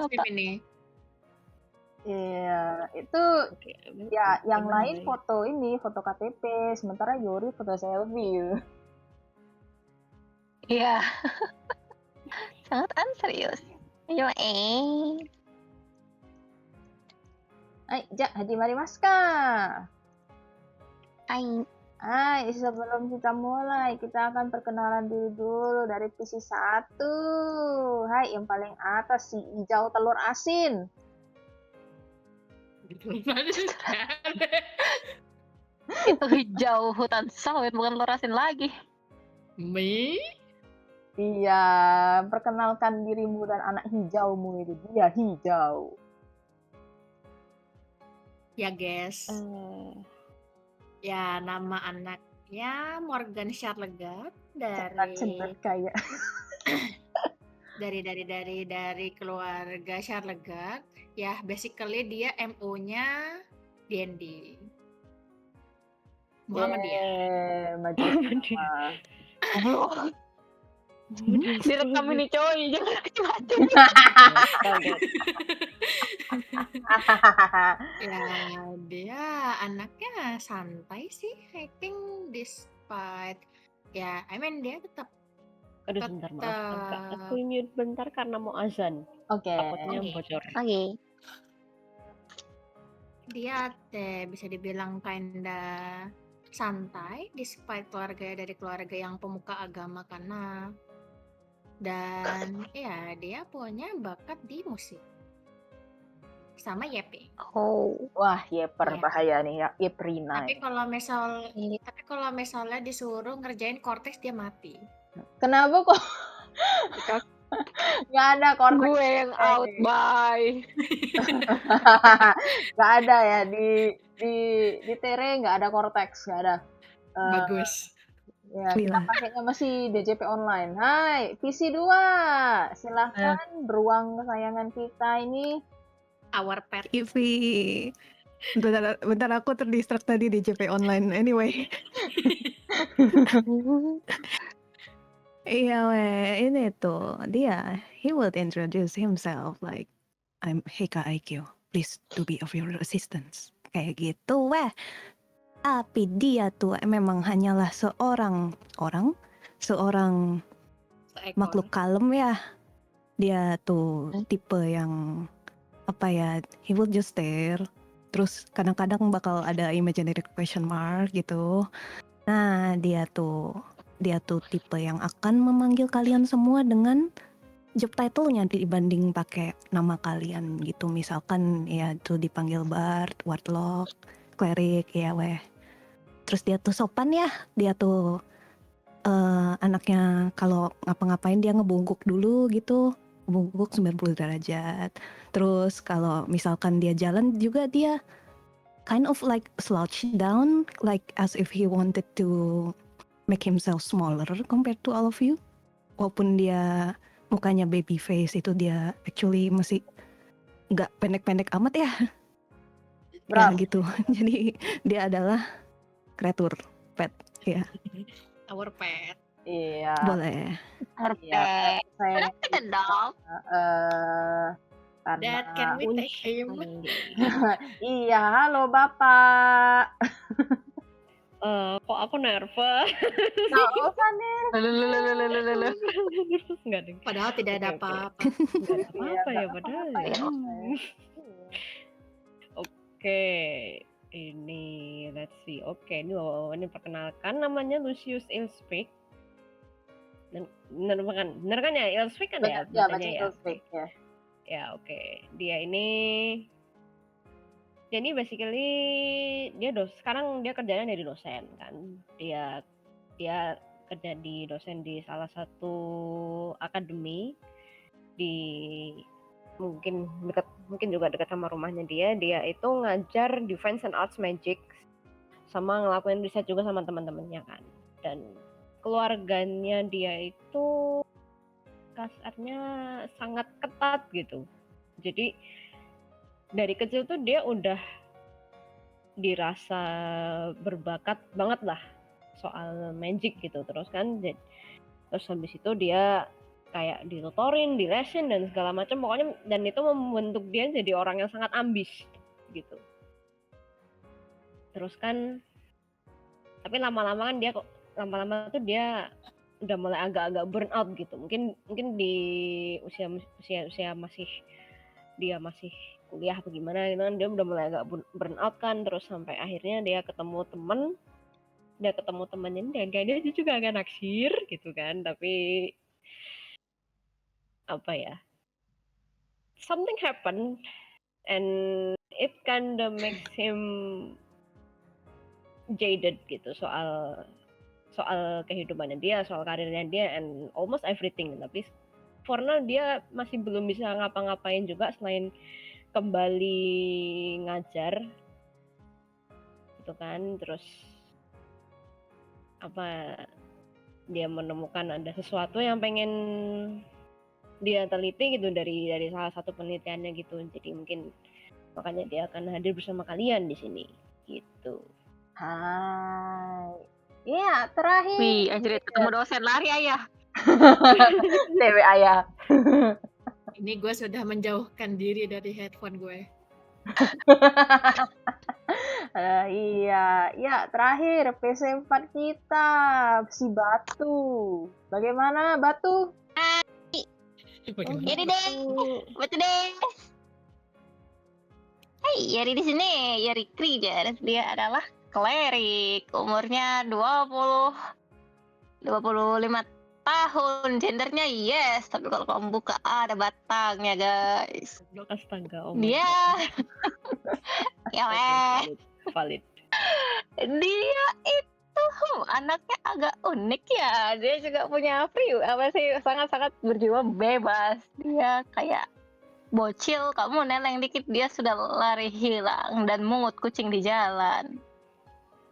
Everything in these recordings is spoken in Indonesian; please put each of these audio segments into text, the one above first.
Afif ini. Iya, itu Oke, ya yang gimana lain guys? foto KTP, sementara Yori foto selfie gitu. Iya, sangat serius. Ayo, Hai, Ja, hadi mari ka. Hai. Hai, sebelum kita mulai, kita akan perkenalan diri dulu dari PC 1. Hai, yang paling atas si hijau telur asin. Itu hijau hutan sawit, bukan telur asin lagi. Mi? Iya, perkenalkan dirimu dan anak hijaumu itu. Dia hijau. Ya guys. Ya nama anaknya Morgan Charlegat Cendet kayak. dari keluarga Charlegat. Ya basically dia MO-nya D&D. Muhammadiyah. Maju sama. Goblok. Direkam ini coy, jangan macam-macam. Ya dia anaknya santai sih, I think despite ya, I mean dia tetap. Aduh sebentar, maaf, aku mute bentar karena mau azan. Oke. Takutnya bocor. Oke. Dia bisa dibilang kinda santai despite dari keluarga yang pemuka agama karena dan ya dia punya bakat di musik sama YP. Oh. Wah, Yeper Iya. bahaya nih ya, Yeprina. Tapi kalau misalnya disuruh ngerjain Cortex dia mati. Kenapa kok? Nggak ada Cortex. Gue yang out, bye. Nggak ada ya di Tere, nggak ada Cortex, nggak ada. Bagus. Ya, kita pakainya masih DJP online. Hai, PC 2. Silahkan beruang kesayangan kita ini. Our pet. Ivi. Bentar aku terdistract tadi di JP online. Anyway. Iya, ini tuh dia. He will introduce himself like I'm Heika IQ. Please do be of your assistance. Kayak gitu, weh. Tapi dia tuh memang hanyalah seorang makhluk kalem ya. Dia tuh tipe yang apa ya, he will just stare. Terus kadang-kadang bakal ada imaginary question mark gitu. Nah, dia tuh tipe yang akan memanggil kalian semua dengan job title-nya dibanding pakai nama kalian gitu. Misalkan ya tuh dipanggil Bard, Warlock, Cleric ya weh. Terus dia tuh sopan ya. Dia tuh anaknya kalau ngapa-ngapain dia ngebungkuk dulu gitu. Bungkuk 90 derajat. Terus kalau misalkan dia jalan juga dia kind of like slouch down, like as if he wanted to make himself smaller compared to all of you. Walaupun dia mukanya baby face, itu dia actually masih nggak pendek-pendek amat ya. Ya gitu. Jadi dia adalah kreatur pet ya. Our pet. Iya. Boleh. Iya. Saya dong. That can we take him? Iya, halo Bapak. Kok aku nervous? Nggak usah nervous. Enggak deh. Padahal tidak ada apa-apa. Enggak ada apa-apa ya padahal ya. Oke, ini let's see. Oke, ini perkenalkan namanya Lucius Ilspeak. Dan bener kan ya Ilspeak kan ya? Ya, baca Ilspeak ya. Ya, oke. Dia ini jadi basically sekarang dia kerjanya jadi dosen kan. Dia kerja di dosen di salah satu akademi di mungkin juga dekat sama rumahnya dia itu ngajar Defense and Arts Magic sama ngelakuin riset juga sama teman-temannya kan. Dan keluarganya dia itu kasarnya sangat ketat gitu. Jadi dari kecil tuh dia udah dirasa berbakat banget lah soal magic gitu. Terus habis itu dia kayak ditutorin, dilesin dan segala macam pokoknya, dan itu membentuk dia jadi orang yang sangat ambis gitu. Terus kan tapi lama-lama kan dia kok lama-lama tuh dia udah mulai agak-agak burn out gitu. Mungkin di usia masih dia masih kuliah apa gimana gitu kan, dia udah mulai agak burn out kan, terus sampai akhirnya dia ketemu temennya dan kayak dia juga agak naksir gitu kan, tapi apa ya, something happen and it kinda makes him jaded gitu soal kehidupannya dia, soal karirnya dia, and almost everything. Tapi for now dia masih belum bisa ngapa-ngapain juga selain kembali ngajar gitu kan. Terus apa, dia menemukan ada sesuatu yang pengen dia teliti gitu dari salah satu penelitiannya gitu. Jadi mungkin makanya dia akan hadir bersama kalian di sini gitu. Hai. Iya, terakhir. Wih, anjir ketemu dosen lari ayah. Dewe ayah. Ini gue sudah menjauhkan diri dari headphone gue. Iya, ya terakhir PC4 kita si Batu. Bagaimana Batu? Yari deh, betul deh. Hai, Yari di sini, Yari Krieger. Dia adalah klerik, umurnya 25 tahun, gendernya yes, tapi kalau kamu buka ada batangnya guys. Astaga, oh my Dia, ya God. weh, Valid. dia itu anaknya agak unik ya. Dia juga punya sangat-sangat berjiwa bebas. Dia kayak bocil, kamu neleng dikit dia sudah lari hilang dan mungut kucing di jalan.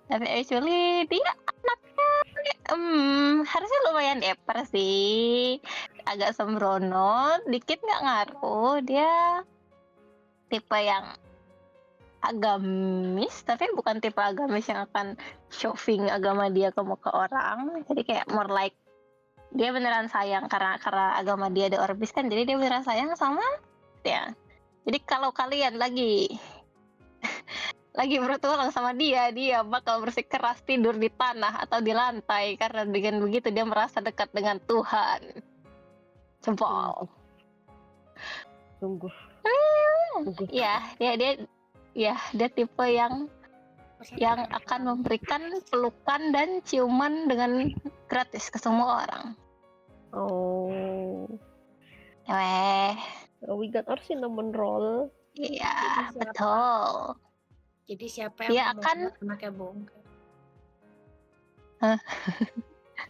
Tapi actually dia anaknya harusnya lumayan eper sih, agak sembrono, dikit nggak ngaruh. Dia tipe yang agamis, tapi bukan tipe agamis yang akan shoving agama dia ke muka orang. Jadi kayak more like dia beneran sayang karena agama dia ada orbis kan, jadi dia beneran sayang sama dia. Jadi kalau kalian lagi bertualang sama dia bakal bersikeras tidur di tanah atau di lantai karena dengan begitu dia merasa dekat dengan Tuhan. Jempol. Sungguh. Dia tipe yang akan memberikan pelukan dan ciuman dengan gratis ke semua orang. Oh. We got our cinnamon roll. Iya, betul. Jadi siapa Dia yang akan anaknya bongkar?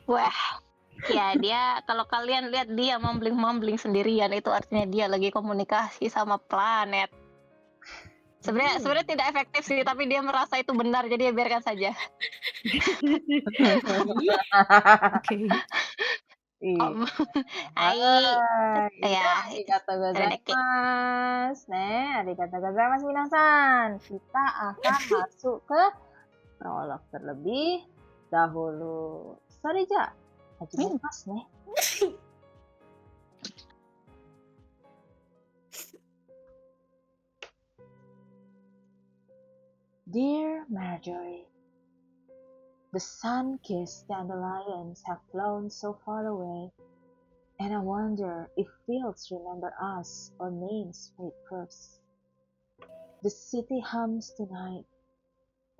Wah, ya dia kalau kalian lihat dia mumbling sendirian itu artinya dia lagi komunikasi sama planet. Sebenarnya tidak efektif sih, tapi dia merasa itu benar jadi ya biarkan saja. Oke. Hai. Ya, arigatou gozaimasu. Arigatou gozaimasu minasan. Kita akan masuk ke prolog terlebih dahulu. Sorija, hajimasu ne. Dear Marjorie, the sun-kissed dandelions have flown so far away, and I wonder if fields remember us or names fade first. The city hums tonight,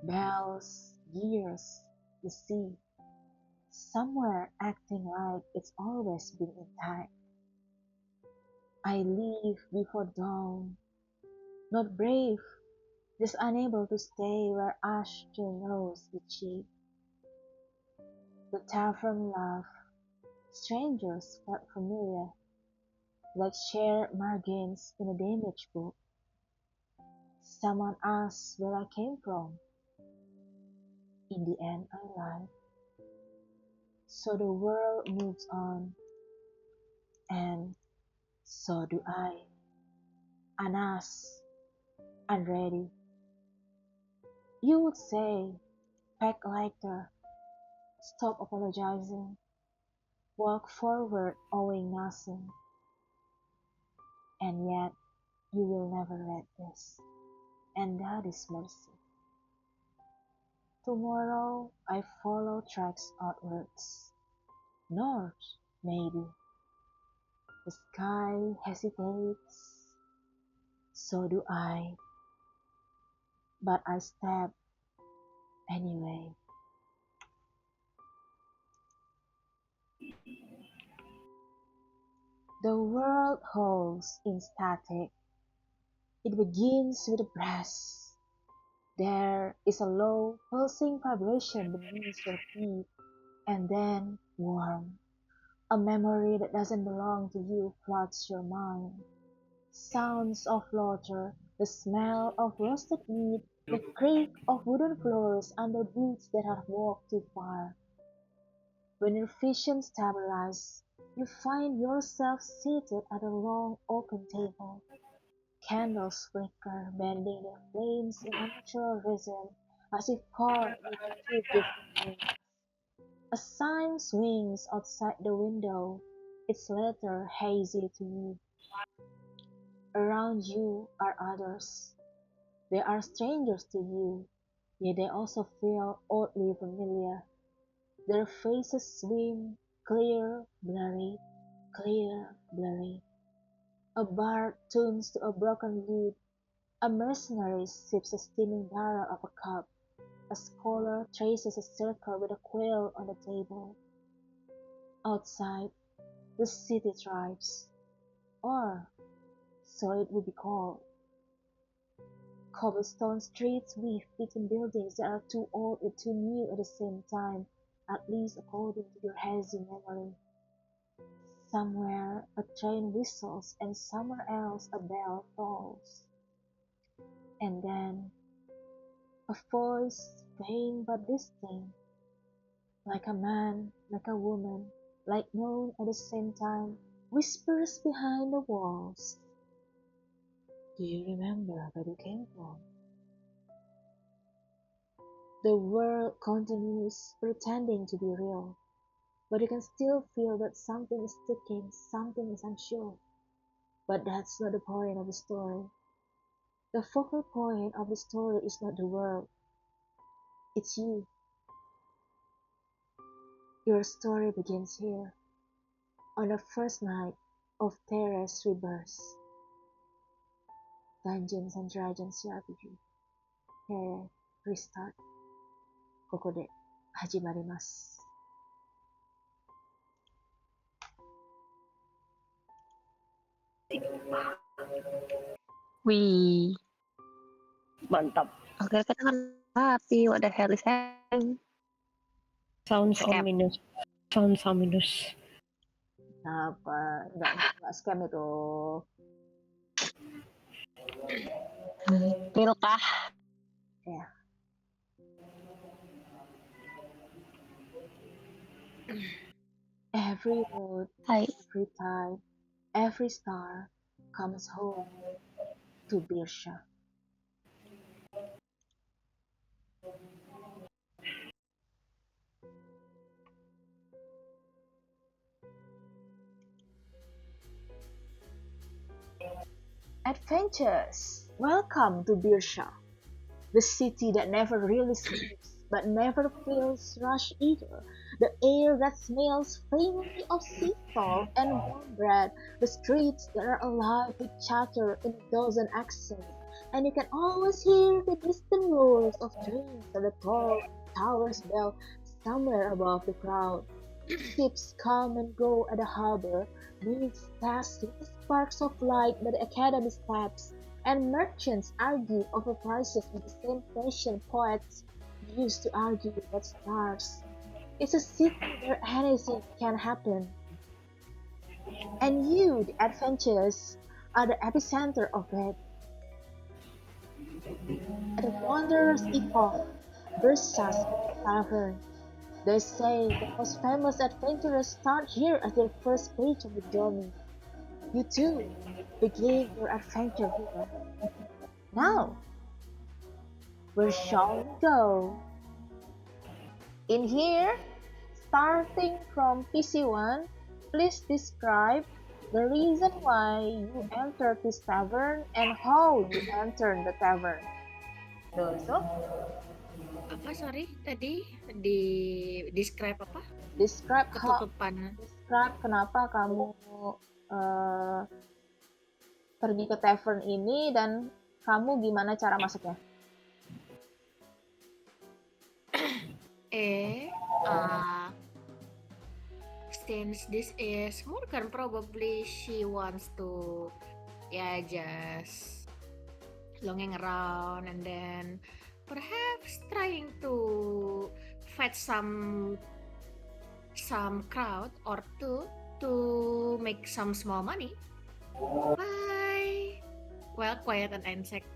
bells, gears, the sea, somewhere acting like it's always been intact. I leave before dawn, not brave, just unable to stay where ash still knows the cheek. The tavern laugh, strangers felt familiar, like shared margins in a damaged book. Someone asked where I came from. In the end, I lied. So the world moves on, and so do I. Unasked, unready. You would say, pack lighter, stop apologizing. Walk forward owing nothing, and yet you will never let this, and that is mercy. Tomorrow I follow tracks outwards, north maybe. The sky hesitates, so do I, but I step anyway. The world holds in static. It begins with a breath. There is a low, pulsing vibration beneath your feet, and then warm. A memory that doesn't belong to you floods your mind. Sounds of laughter, the smell of roasted meat, the creak of wooden floors under boots that have walked too far. When your vision stabilizes, you find yourself seated at a long oaken table. Candles flicker, bending their flames in unnatural rhythm, as if carved with two different winds. A sign swings outside the window, its letter hazy to you. Around you are others. They are strangers to you, yet they also feel oddly familiar. Their faces swim, clear, blurry. A bard tunes to a broken lute, a mercenary sips a steaming barrel of a cup, a scholar traces a circle with a quill on the table. Outside, the city thrives, or so it would be called. Cobblestone streets weave between buildings that are too old and too new at the same time, at least according to your hazy memory. Somewhere a train whistles and somewhere else a bell tolls. And then a voice, faint but distinct, like a man, like a woman, like known at the same time, whispers behind the walls. Do you remember where you came from? The world continues pretending to be real, but you can still feel that something is ticking, something is unsure. But that's not the point of the story. The focal point of the story is not the world, it's you. Your story begins here, on the first night of Terra's rebirth. Dungeons and Dragons RPG. Terra Restart. ここで始まります。Wih, Mantap. akhirnya kita kan rapi. What the hell is happening? Sounds Scam. ominous. Sounds ominous. Apa? Enggak scam itu. Real kah? Ya. Every road, Hai. every tide, every star comes home to Birsha. Adventures! Welcome to Birsha, the city that never really sleeps, but never feels rushed either. The air that smells faintly of sea salt and warm bread, the streets that are alive with chatter in a dozen accents, and you can always hear the distant roars of trains and the tall tower's bell somewhere above the crowd. Ships come and go at the harbor, minutes pass with the sparks of light by the academy steps, and merchants argue over prices with the same passion poets used to argue about stars. It's a city where anything can happen, and you, the adventurers, are the epicenter of it. At the Wanderer's Epoch, Versa's Tavern. They say the most famous adventurers start here at their first page of the journey. You too, begin your adventure here. Now, where shall we go? In here, Starting from PC1, please describe the reason why you entered this tavern and how you entered the tavern. Dozo, Apa sorry tadi di describe apa? describe Ketutupan. kenapa kamu pergi ke tavern ini dan kamu gimana cara masuknya? Since this is Morgan, probably she wants to just longing around and then perhaps trying to fetch some crowd or two to make some small money by quiet and insect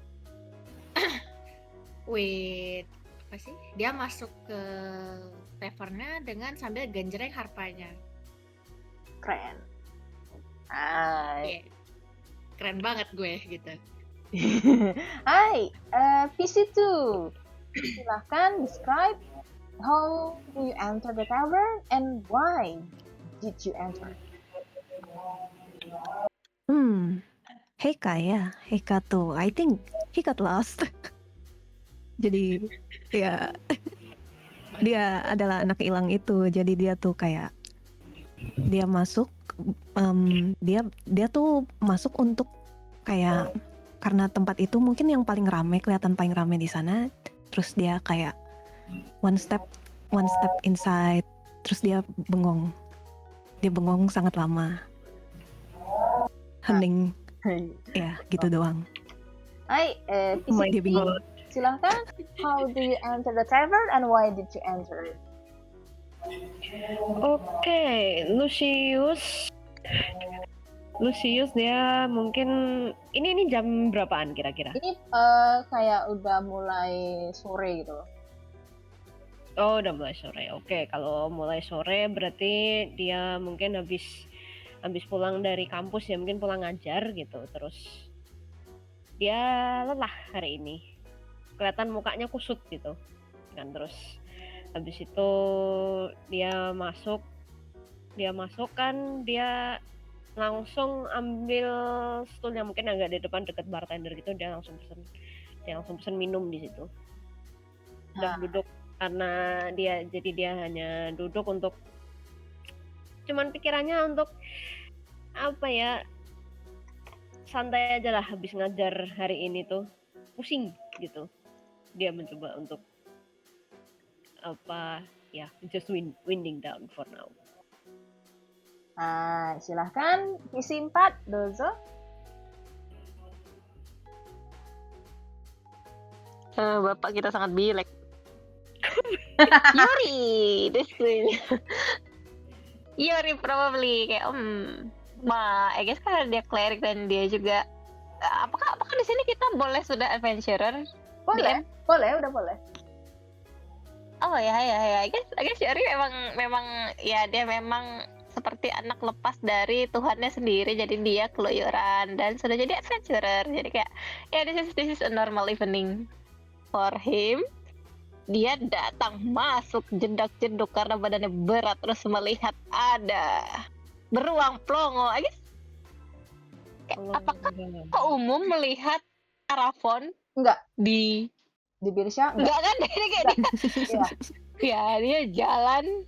with apa sih? Dia masuk ke tavernnya dengan sambil genjreng harpanya. Keren. Hai. Yeah. Keren banget gue gitu. Hai, PC2. Silahkan describe how do you enter the tavern and why did you enter? Heika tuh, I think he got lost. Jadi ya dia adalah anak hilang itu. Jadi dia tuh kayak dia masuk, dia tuh masuk untuk kayak karena tempat itu mungkin yang paling rame, kelihatan paling rame di sana. Terus dia kayak one step inside. Terus dia bengong sangat lama. Hening. Ya, gitu doang. Hai, Dia bingung. silahkan. How do you enter the tavern and why did you enter it? Oke, Lucius dia mungkin ini jam berapaan kira-kira? Ini kayak udah mulai sore gitu. Oh, udah mulai sore. Oke, kalau mulai sore berarti dia mungkin habis pulang dari kampus ya, mungkin pulang ngajar gitu. Terus dia lelah hari ini. Kelihatan mukanya kusut gitu. Kan terus habis itu dia masuk kan dia langsung ambil stool yang mungkin agak di depan dekat bartender gitu, dia langsung pesen minum di situ. Udah duduk karena dia hanya duduk untuk cuman pikirannya untuk apa ya, santai aja lah habis ngajar hari ini tuh pusing gitu. Dia mencoba untuk apa ya, just winding down for now. Nah, silahkan PC 4, dozo. Bapak kita sangat bilek. Yuri, this queen. Yuri probably kayak I guess kan dia cleric dan dia juga apakah di sini kita boleh sudah adventurer? Boleh, udah boleh. Oh ya, I guess Yuri memang ya dia memang seperti anak lepas dari Tuhannya sendiri, jadi dia keluyuran dan sudah jadi adventurer. Jadi kayak ya this is a normal evening for him. Dia datang masuk jedak-jeduk karena badannya berat, terus melihat ada beruang Plongo. I guess apakah kok umum melihat Arafon? Enggak. Di Birsha? Enggak kan? Dia kayak dia. Ya, dia jalan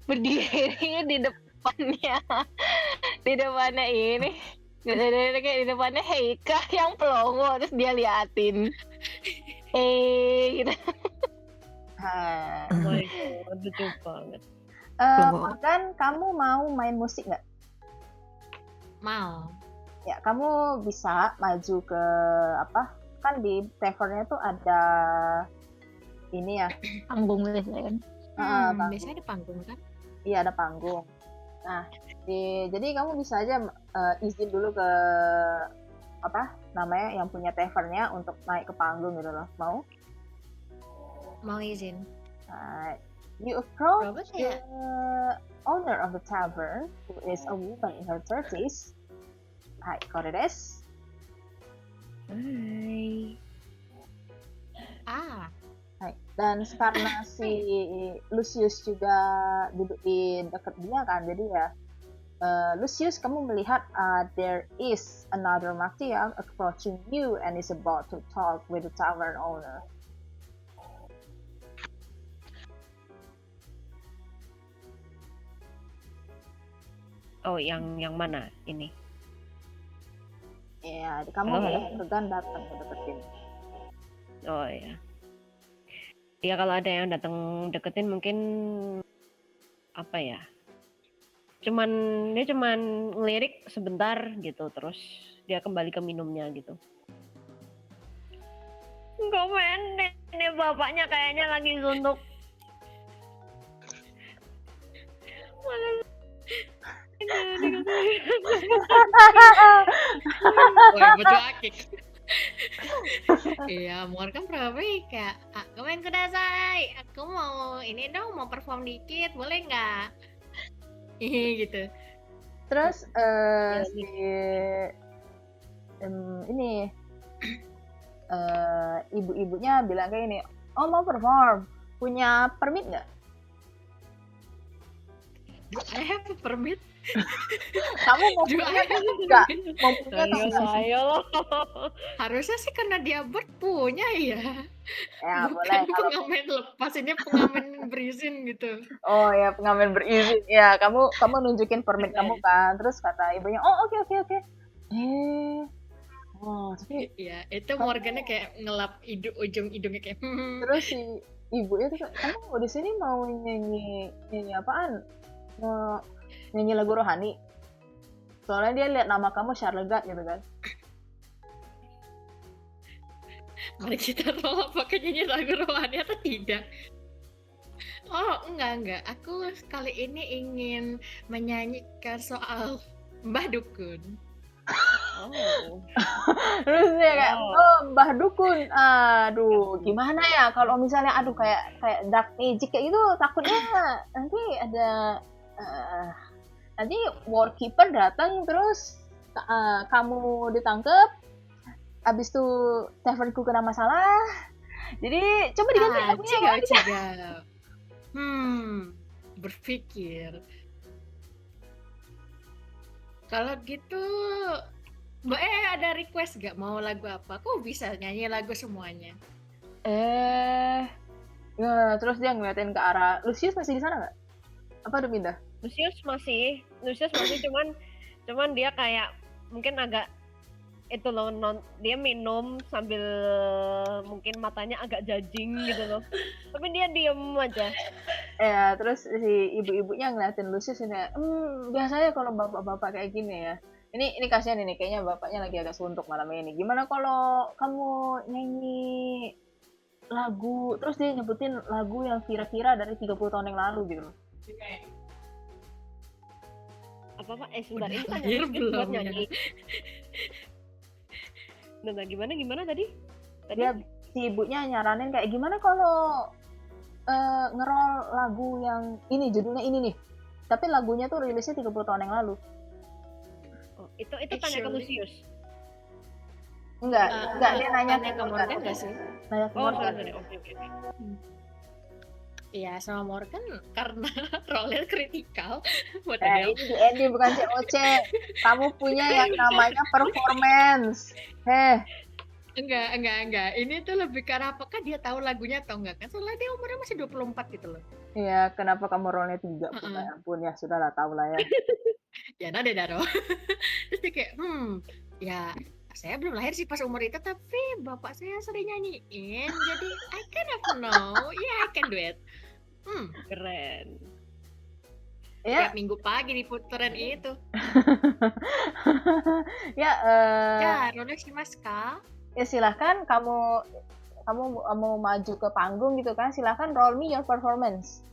berdiri di depannya ini. Kayak di depannya Heika yang Plongo, terus dia liatin. Gitu. Oh my god, lucu banget. Morgan, kamu mau main musik nggak? Mau. Ya, kamu bisa maju ke kan di tavernnya tuh ada ini ya, Panggung biasanya kan. panggung. Biasanya ada panggung kan? Iya, ada panggung. Nah, jadi kamu bisa aja izin dulu ke namanya yang punya tavernnya untuk naik ke panggung gitu loh. Mau izin. You approach Robot the ya? owner of the tavern, who is a woman in her 30s. Hai, Koredes. Hai. Dan karena si Lucius juga duduk di dekat dia kan, jadi ya Lucius, kamu melihat there is another matriarch approaching you and is about to talk with the tavern owner. Oh, yang mana ini? Ya, kamu Halo, melihat halo. Regan datang ke deketin. Oh ya. Ya kalau ada yang datang deketin mungkin apa ya? Dia cuman ngelirik sebentar gitu, terus dia kembali ke minumnya gitu. Komen ini bapaknya kayaknya lagi suntuk. Woi, betul akik. Iya, Morgan berapa kayak, komen kudasai, aku mau ini dong, mau perform dikit, boleh nggak? Gitu. Terus Ya, si ini ibu-ibunya bilang kayak ini, oh mau perform, punya permit nggak? Do I have a permit? Kamu mau Do I punya have a nggak? permit? Mau punya atau nggak? ayolah. Harusnya sih karena dia bird punya ya. Ya Bukan boleh kalau pengamen lepas, ini pengamen berizin gitu. oh ya pengamen berizin ya kamu nunjukin permit kamu kan, terus kata ibunya oh oke tapi Iya, itu Morgannya kayak ngelap ujung hidungnya kayak terus si ibunya tuh kamu di sini mau nyanyi apaan? Mau nyanyi lagu rohani? Soalnya dia lihat nama kamu Charlegat gitu kan. Mari kita roll apakah nyanyi lagu rohani atau tidak. Oh, enggak. Aku kali ini ingin menyanyikan soal Mbah Dukun. Oh. Terus dia kayak oh Mbah Dukun, aduh gimana ya kalau misalnya kayak dark magic kayak gitu, takutnya nanti ada nanti war keeper datang terus kamu ditangkep, abis itu tavernku kena masalah, jadi coba diganti lagunya. Cigap. Berpikir. Kalau gitu, Mbak ada request gak mau lagu apa? Kok bisa nyanyi lagu semuanya? Ya, terus dia ngeliatin ke arah Lucius. Masih di sana nggak? Apa udah pindah? Lucius masih cuman dia kayak mungkin agak itu loh, dia minum sambil mungkin matanya agak judging gitu loh, tapi dia diem aja. Ya, terus si ibu-ibunya ngeliatin Lucius ini, biasanya kalau bapak-bapak kayak gini ya, ini kasihan ini, kayaknya bapaknya lagi agak suntuk malam ini. Gimana kalau kamu nyanyi lagu, terus dia nyebutin lagu yang kira-kira dari 30 tahun yang lalu gitu loh. Apa Pak? Sebentar, ini kan Lahir buat belum ya? nyanyi. Nah, gimana tadi? Dia si ibunya nyaranin kayak gimana kalau ngerol lagu yang ini, judulnya ini nih, tapi lagunya tuh rilisnya 30 tahun yang lalu. Oh, itu tanya ke Lucius. Enggak, dia nanya ke Morgan nggak sih? Nanya ke Oh, Morgan. sorry. Oke. Iya, sama Morgan karena role kritikal. Ini di ending bukan COC. Kamu punya yang namanya performance. Enggak. Ini tuh lebih karena apakah dia tahu lagunya atau enggak kan? Soalnya dia umurnya masih 24 gitu loh. Iya, kenapa kamu role-nya 3? Ya ampun ya, sudahlah, tahu lah ya. Ya, nade daro. Terus dia kayak, ya saya belum lahir sih pas umur itu, tapi bapak saya sering nyanyiin, jadi I kind of know, yeah I can do it. Keren. Ya. Tiap minggu pagi diputerin itu. Ya, role si Mas Ka. Ya silahkan kamu mau maju ke panggung gitu kan, silahkan roll me your performance.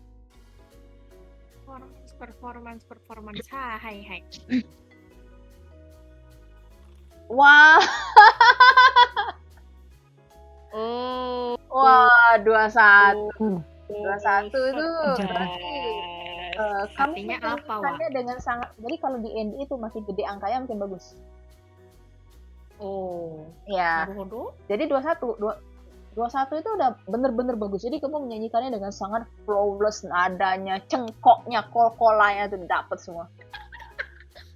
Performance. Hai. Wah. Oh. Wah, 21. 21 itu berarti kamu artinya apa, Wak? dengan sangat. Jadi kalau di ND itu makin gede angkanya makin bagus. Oh. Ya. Bodoh. Jadi 21. 21 itu udah bener-bener bagus. Jadi kamu menyanyikannya dengan sangat flawless, nadanya, cengkoknya, kol-kolanya tuh dapet semua.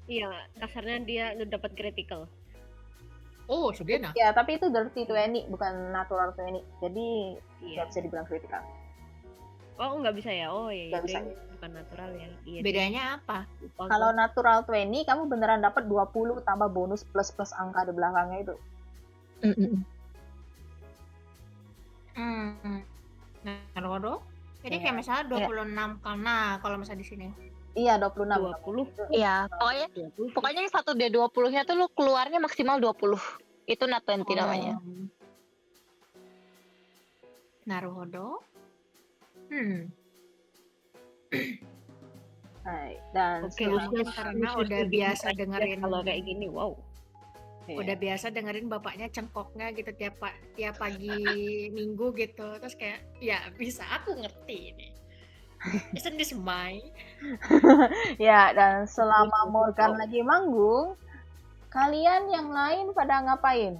Iya, kasarnya dia dapat critical. Oh, Sugena. Ya, tapi itu dirty 20, bukan natural 20. Jadi Iya. nggak bisa dibilang critical. Oh, nggak bisa ya. Oh iya, Nggak itu bisa. yang bukan natural ya. Iya. Bedanya apa? Lupa Kalau gua. natural 20, kamu beneran dapat 20 tambah bonus plus angka di belakangnya itu. Naruhodo. Jadi Iya. kayak misalnya 26 karena kalau misalnya di sini. Iya, 26. 20. Iya, 20. pokoknya yang 1 D20-nya tuh lu keluarnya maksimal 20. Itu nat 20 namanya. Naruhodo. Hai, dan Oke, Setelah usus mungkin karena usus udah lebih biasa banyak dengerin kalau kayak gini. Wow. iya. udah biasa dengerin bapaknya cengkoknya gitu tiap pagi minggu gitu. Terus kayak ya bisa aku ngerti ini. Isn't this my? Ya, dan selama Usus, Morgan wow. lagi manggung, kalian yang lain pada ngapain?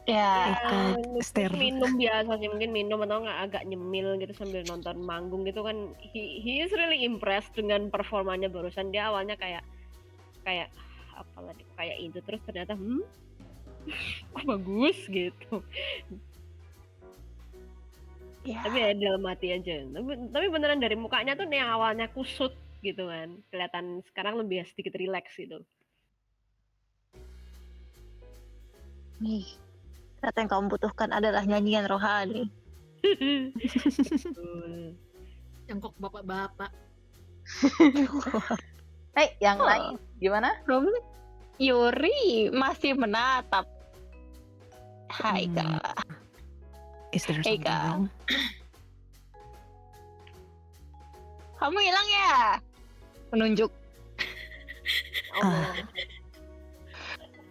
Ya, Ikut stare. Minum biasa sih, mungkin minum atau nggak agak nyemil gitu sambil nonton manggung gitu kan. He is really impressed dengan performanya barusan. Dia awalnya kayak apalagi kayak itu, terus ternyata kok bagus gitu. ya. Tapi ya dalam hati aja. Tapi beneran dari mukanya tuh yang awalnya kusut gitu kan, kelihatan sekarang lebih sedikit relax gitu. Nih, ternyata yang kamu butuhkan adalah nyanyian rohani. Betul. Cengkok bapak-bapak. Hey, yang lain gimana? Problem Yuri masih menatap. Hai Kak. Is there Hey, something Kak. wrong? Kamu hilang ya? Menunjuk. Ah,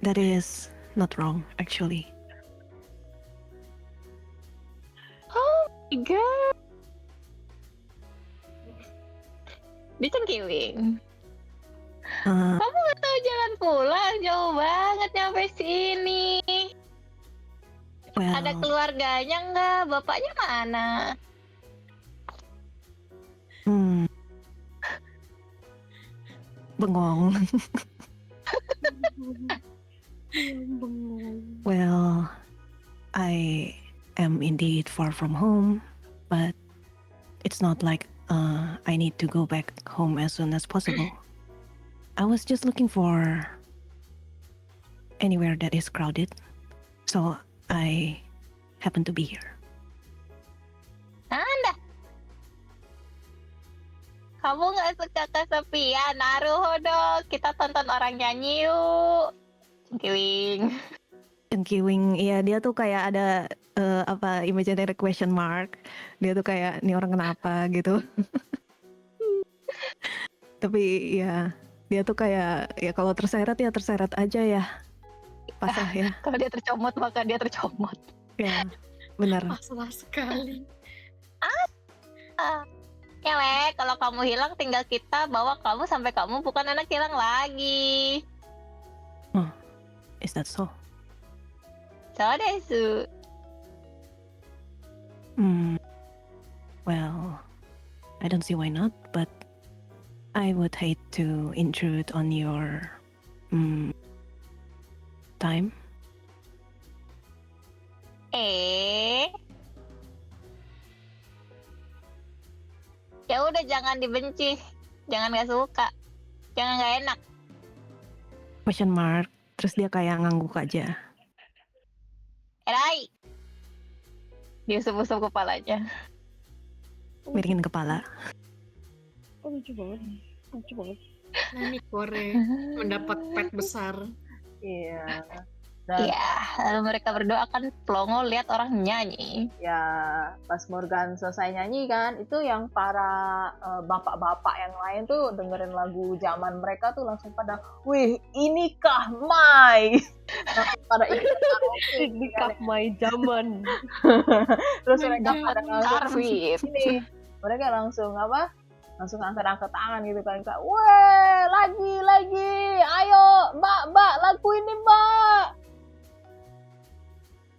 that is not wrong actually. Oh my god. Di Cengkiwing. Uh, Kamu nggak tahu jalan pulang, jauh banget nyampe sini. Ada well, keluarganya nggak? Bapaknya mana? bengong. Well, I am indeed far from home, but it's not like I need to go back home as soon as possible. I was just looking for anywhere that is crowded, so I happen to be here. Anda. Kamu nggak suka kesepian? Naruhodo, kita tonton orang nyanyi yuk. Cengkiwing. Cengkiwing, iya dia tuh kayak ada apa imaginary question mark. Dia tuh kayak ini orang kenapa gitu. Tapi ya dia tuh kayak ya kalau terseret ya terseret aja ya. Pasrah ya. Kalau dia tercomot maka dia tercomot. Ya, benar. Masalah sekali. Kele, kalau kamu hilang tinggal kita bawa kamu sampai kamu bukan anak hilang lagi. Is that so? So desu. Well, I don't see why not, but I would hate to intrude on your time. Ya udah jangan dibenci, jangan nggak suka, jangan nggak enak. Question mark. Terus dia kayak ngangguk aja. Erai, diusap-usap kepalanya. Miringin kepala. Oh, lucu banget. Lucu banget. Nani Kore mendapat pet besar. Iya. Dan Iya, lalu mereka berdoa kan plongo lihat orang nyanyi. ya pas Morgan selesai nyanyi kan, itu yang para bapak-bapak yang lain tuh dengerin lagu zaman mereka tuh langsung pada, wih inikah Mai, langsung pada ikut karaoke. Di cup my zaman. Terus mereka pada langsung Arvin. ini, mereka langsung apa? Langsung angkat-angkat tangan gitu kan, kayak, weh lagi, ayo mbak lagu ini mbak.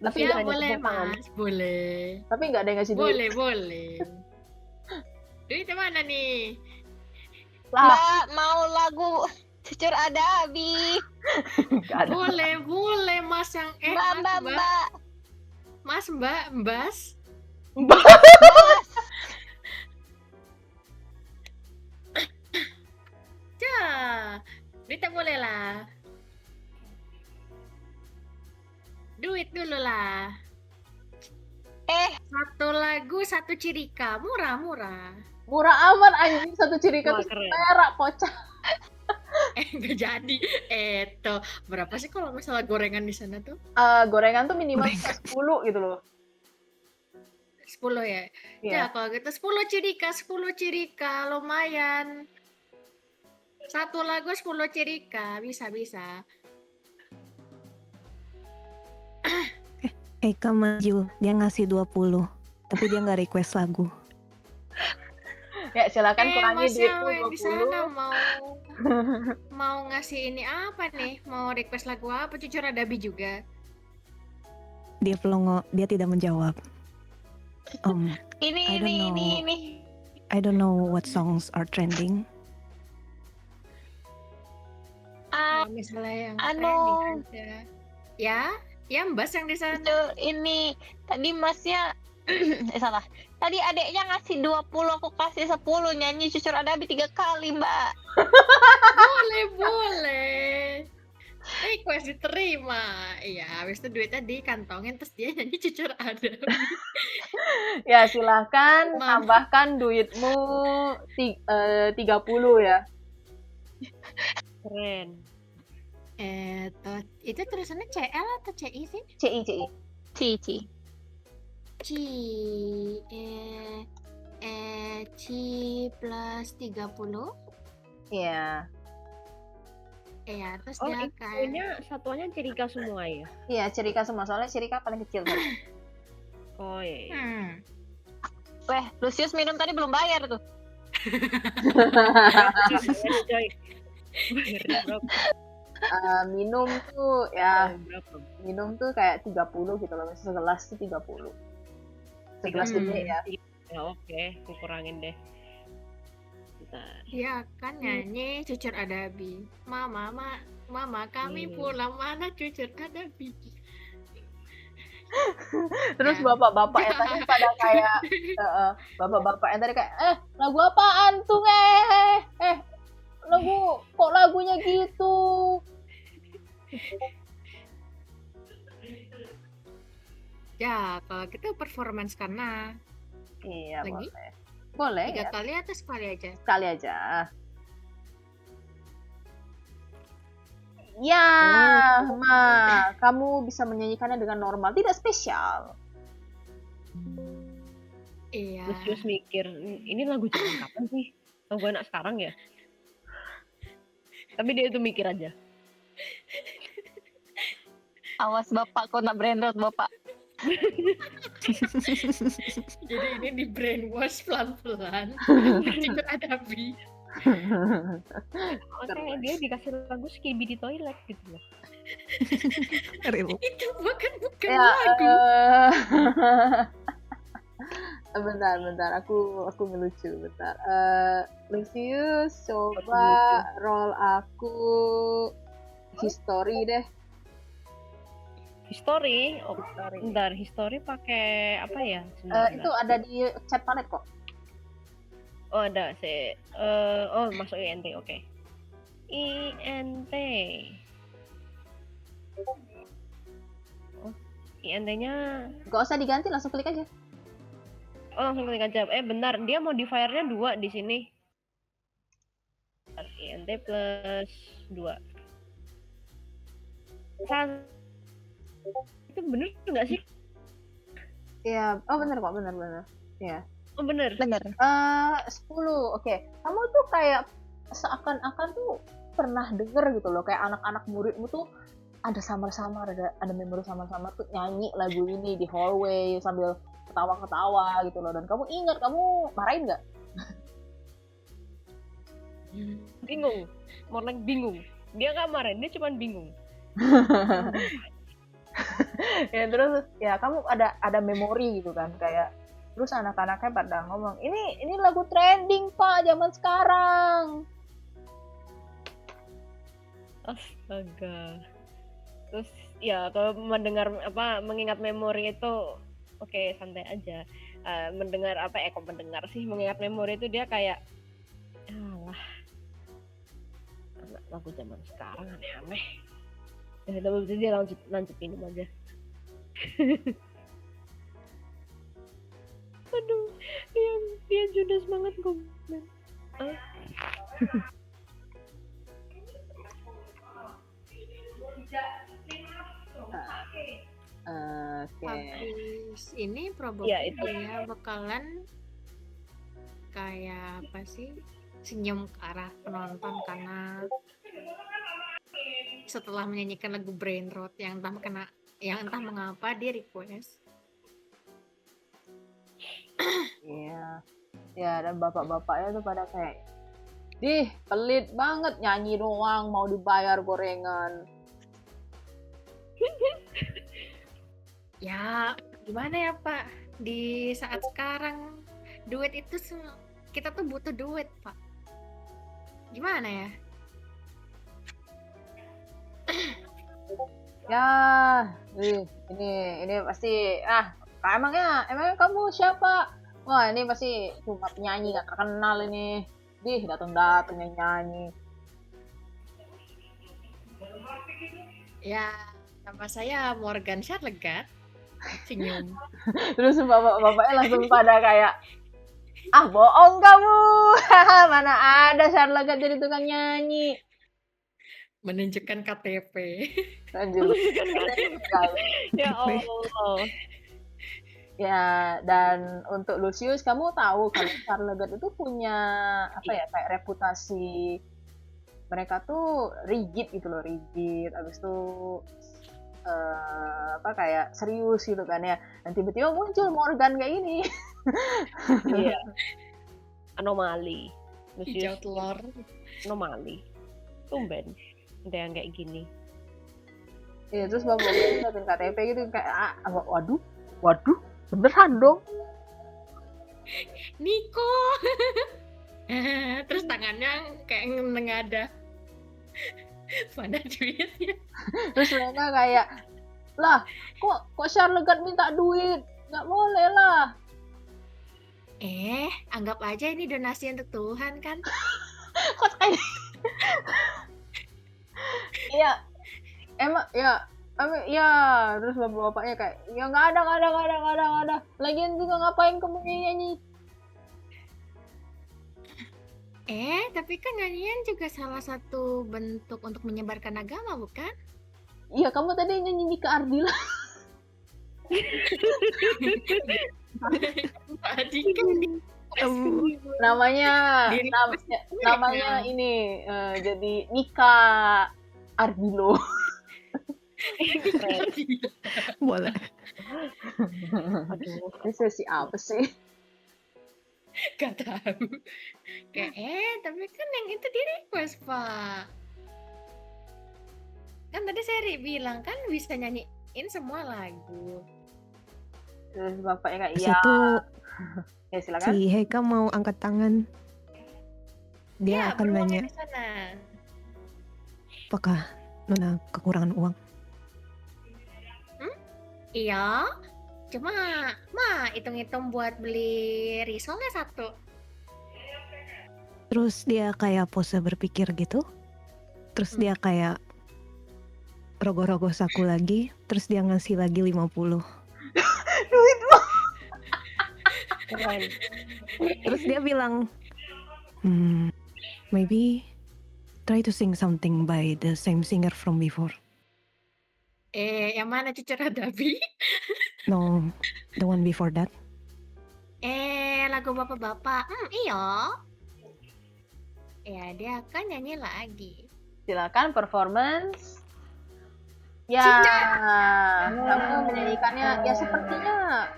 Tapi Ya nggak hanya boleh tepuk tangan. mas, boleh. Tapi nggak ada yang ngasih duit. Boleh, boleh. Duitnya mana nih? Lah, Mbak mau lagu Cucur Adabi. nggak ada. Boleh, boleh mas yang Mbak. Mas mbak, mbas. Ya, duitnya boleh lah. Duit dulu lah. Satu lagu, satu cirika. Murah-murah. Murah aman anjing, satu cirika Wah, tuh keren. perak pocah. Nggak jadi. Berapa sih kalau masalah gorengan di sana tuh? Gorengan tuh minimal 10 gitu loh. 10 ya? Iya. Ya, kalau gitu 10 cirika, lumayan. Satu lagu 10 cirika, bisa. Eka maju, dia ngasih 20, tapi dia nggak request lagu. Ya silakan kurangi Mas duitmu Yawe di sana 20. mau ngasih ini apa nih? Mau request lagu apa? Cucur Adabi juga. Dia pelongo, dia tidak menjawab. I don't know. Ini. I don't know what songs are trending. Ah, Kalau misalnya yang anu. trending aja. Ya Mbak yang di sana. itu ini tadi masnya salah. Tadi adeknya ngasih 20, aku kasih 10, nyanyi Cucur Adabi 3 kali, Mbak. Boleh. Request diterima. Iya, habis itu duitnya dikantongin terus dia nyanyi Cucur Adabi. Ya silahkan Mam. tambahkan duitmu 30 ya. Keren. Itu tulisannya CL atau CI sih? CI. Cici. Ci plus 30. Iya. Iya, terus Oh, dia kayak satuannya cirika semua ya? Iya, cirika semua soalnya cirika paling kecil tadi. Oh iya. Weh, Lucius minum tadi belum bayar tuh. Coy. Bayarnya berapa? Minum tuh ya Berapa? minum tuh kayak 30 gitu loh. Segelas tuh 30. Segelas gede ya. Ya oke, aku kurangin deh. Bentar. Iya kan nyanyi Cucur Adabi. Mama kami pulang, mana Cucur Adabi. Terus Ya. bapak-bapak yang tadi pada kayak bapak-bapak yang tadi kayak lagu apaan tuh lagunya gitu. Ya, kalau kita performance karena Iya, Lagi? boleh 3 ya, kali atau sekali aja? sekali aja. Ya, kamu bisa menyanyikannya dengan normal, tidak spesial. Iya. Terus mikir, ini lagu zaman kapan sih? Lagu anak sekarang ya? Tapi dia itu mikir aja. Awas Bapak, kok nak brainrot Bapak. Jadi ini di brainwash pelan-pelan. Cucur Adabi. Makanya dia dikasih lagu Skibidi Toilet gitu loh. Real. Itu bukan Ya, lagu. bentar, aku ngelucu, bentar. Lucius, coba roll aku history deh. History? Oh, bentar, history pakai apa ya? Sebentar. Itu ada di chat planet kok. Oh ada sih. Masuk INT, oke. INT. Oh, INT-nya. Gak usah diganti, langsung klik aja. Oh langsung klik aja. Benar, dia modifier-nya 2 di sini. INT plus 2. Itu bener nggak sih? Iya, oh bener kok, bener. Iya. Oh bener. Bener. 10, oke. Kamu tuh kayak seakan-akan tuh pernah denger gitu loh, kayak anak-anak muridmu tuh ada samar-samar, ada memori samar-samar tuh nyanyi lagu ini di hallway sambil ketawa-ketawa gitu loh. Dan kamu ingat, kamu marahin nggak? Bingung. More like bingung. Dia nggak marah, dia cuma bingung. Ya terus ya kamu ada memori gitu kan kayak terus anak-anaknya pada ngomong ini lagu trending Pak zaman sekarang. Astaga. Terus ya kalau mengingat memori itu oke, santai aja. Mendengar mengingat memori itu dia kayak alah, lagu zaman sekarang aneh-aneh. Ya tapi dia lanjut minum aja. Aduh, dia judes banget gue. Oke. Habis ini Iya, probably itu. dia bakalan kayak apa sih, senyum ke arah penonton karena setelah menyanyikan lagu Brain Rot yang entah mengapa dia request. Iya. Ya dan bapak-bapaknya tuh pada kayak pelit banget nyanyi doang mau dibayar gorengan. Ya, gimana ya Pak? Di saat sekarang duit itu kita tuh butuh duit Pak. Gimana ya? Ya, ini pasti emangnya kamu siapa? Wah, ini pasti cuma penyanyi gak terkenal ini. Datang nyanyi. Ya, nama saya Morgan Charlegat. Senyum. Terus bapak-bapaknya langsung pada kayak bohong kamu. Mana ada Charlotte jadi tukang nyanyi. Menunjukkan KTP. Lanjut. Ya Allah. Ya, dan untuk Lucius, kamu tahu kalau Charlotte itu punya kayak reputasi mereka tuh rigid gitu loh, rigid. Abis itu kayak serius gitu kan ya. Dan tiba-tiba muncul Morgan kayak ini. Iya. Anomali. Hijau telur. Anomali. Tumben. Ada yang kayak gini. Iya, terus bapak-bapak datang KTP gitu kayak waduh, beneran dong. Niko. Terus tangannya kayak nengada. Mana duitnya? Terus mereka kayak, lah kok Charlotte minta duit? Nggak boleh lah. Anggap aja ini donasi untuk Tuhan kan? Kok kayak iya, emang ya terus bapak-bapaknya kayak ya nggak ada. Lagian juga ngapain kamu nyanyi? Tapi kan nyanyian juga salah satu bentuk untuk menyebarkan agama, bukan? Iya, kamu tadi nyanyi ke Ardila. Tadi kan namanya ini jadi Nika Ardilo. Boleh. Aduh, ini sesi apa sih? Gak tahu. Kayak tapi kan yang itu di request Pak. Kan tadi Seri bilang kan bisa nyanyiin semua lagu. Terus bapaknya kayak Terus iya. itu Ya silakan. si Heika mau angkat tangan. Dia Ya, akan beruangnya nanya, di sana. apakah Nona kekurangan uang? Iya. Cuma hitung-hitung buat beli risolnya satu. Terus dia kayak pose berpikir gitu. Terus dia kayak rogoh-rogoh saku lagi. Terus dia ngasih lagi 50. Duitmu. Keren. Terus dia bilang, maybe try to sing something by the same singer from before. Yang mana Cucu Radabi? No, the one before that. Lagu bapak-bapak. Iya. Ya, dia akan nyanyi lagi. Silakan performance. Ya, Cinta. kamu menyanyikannya ya sepertinya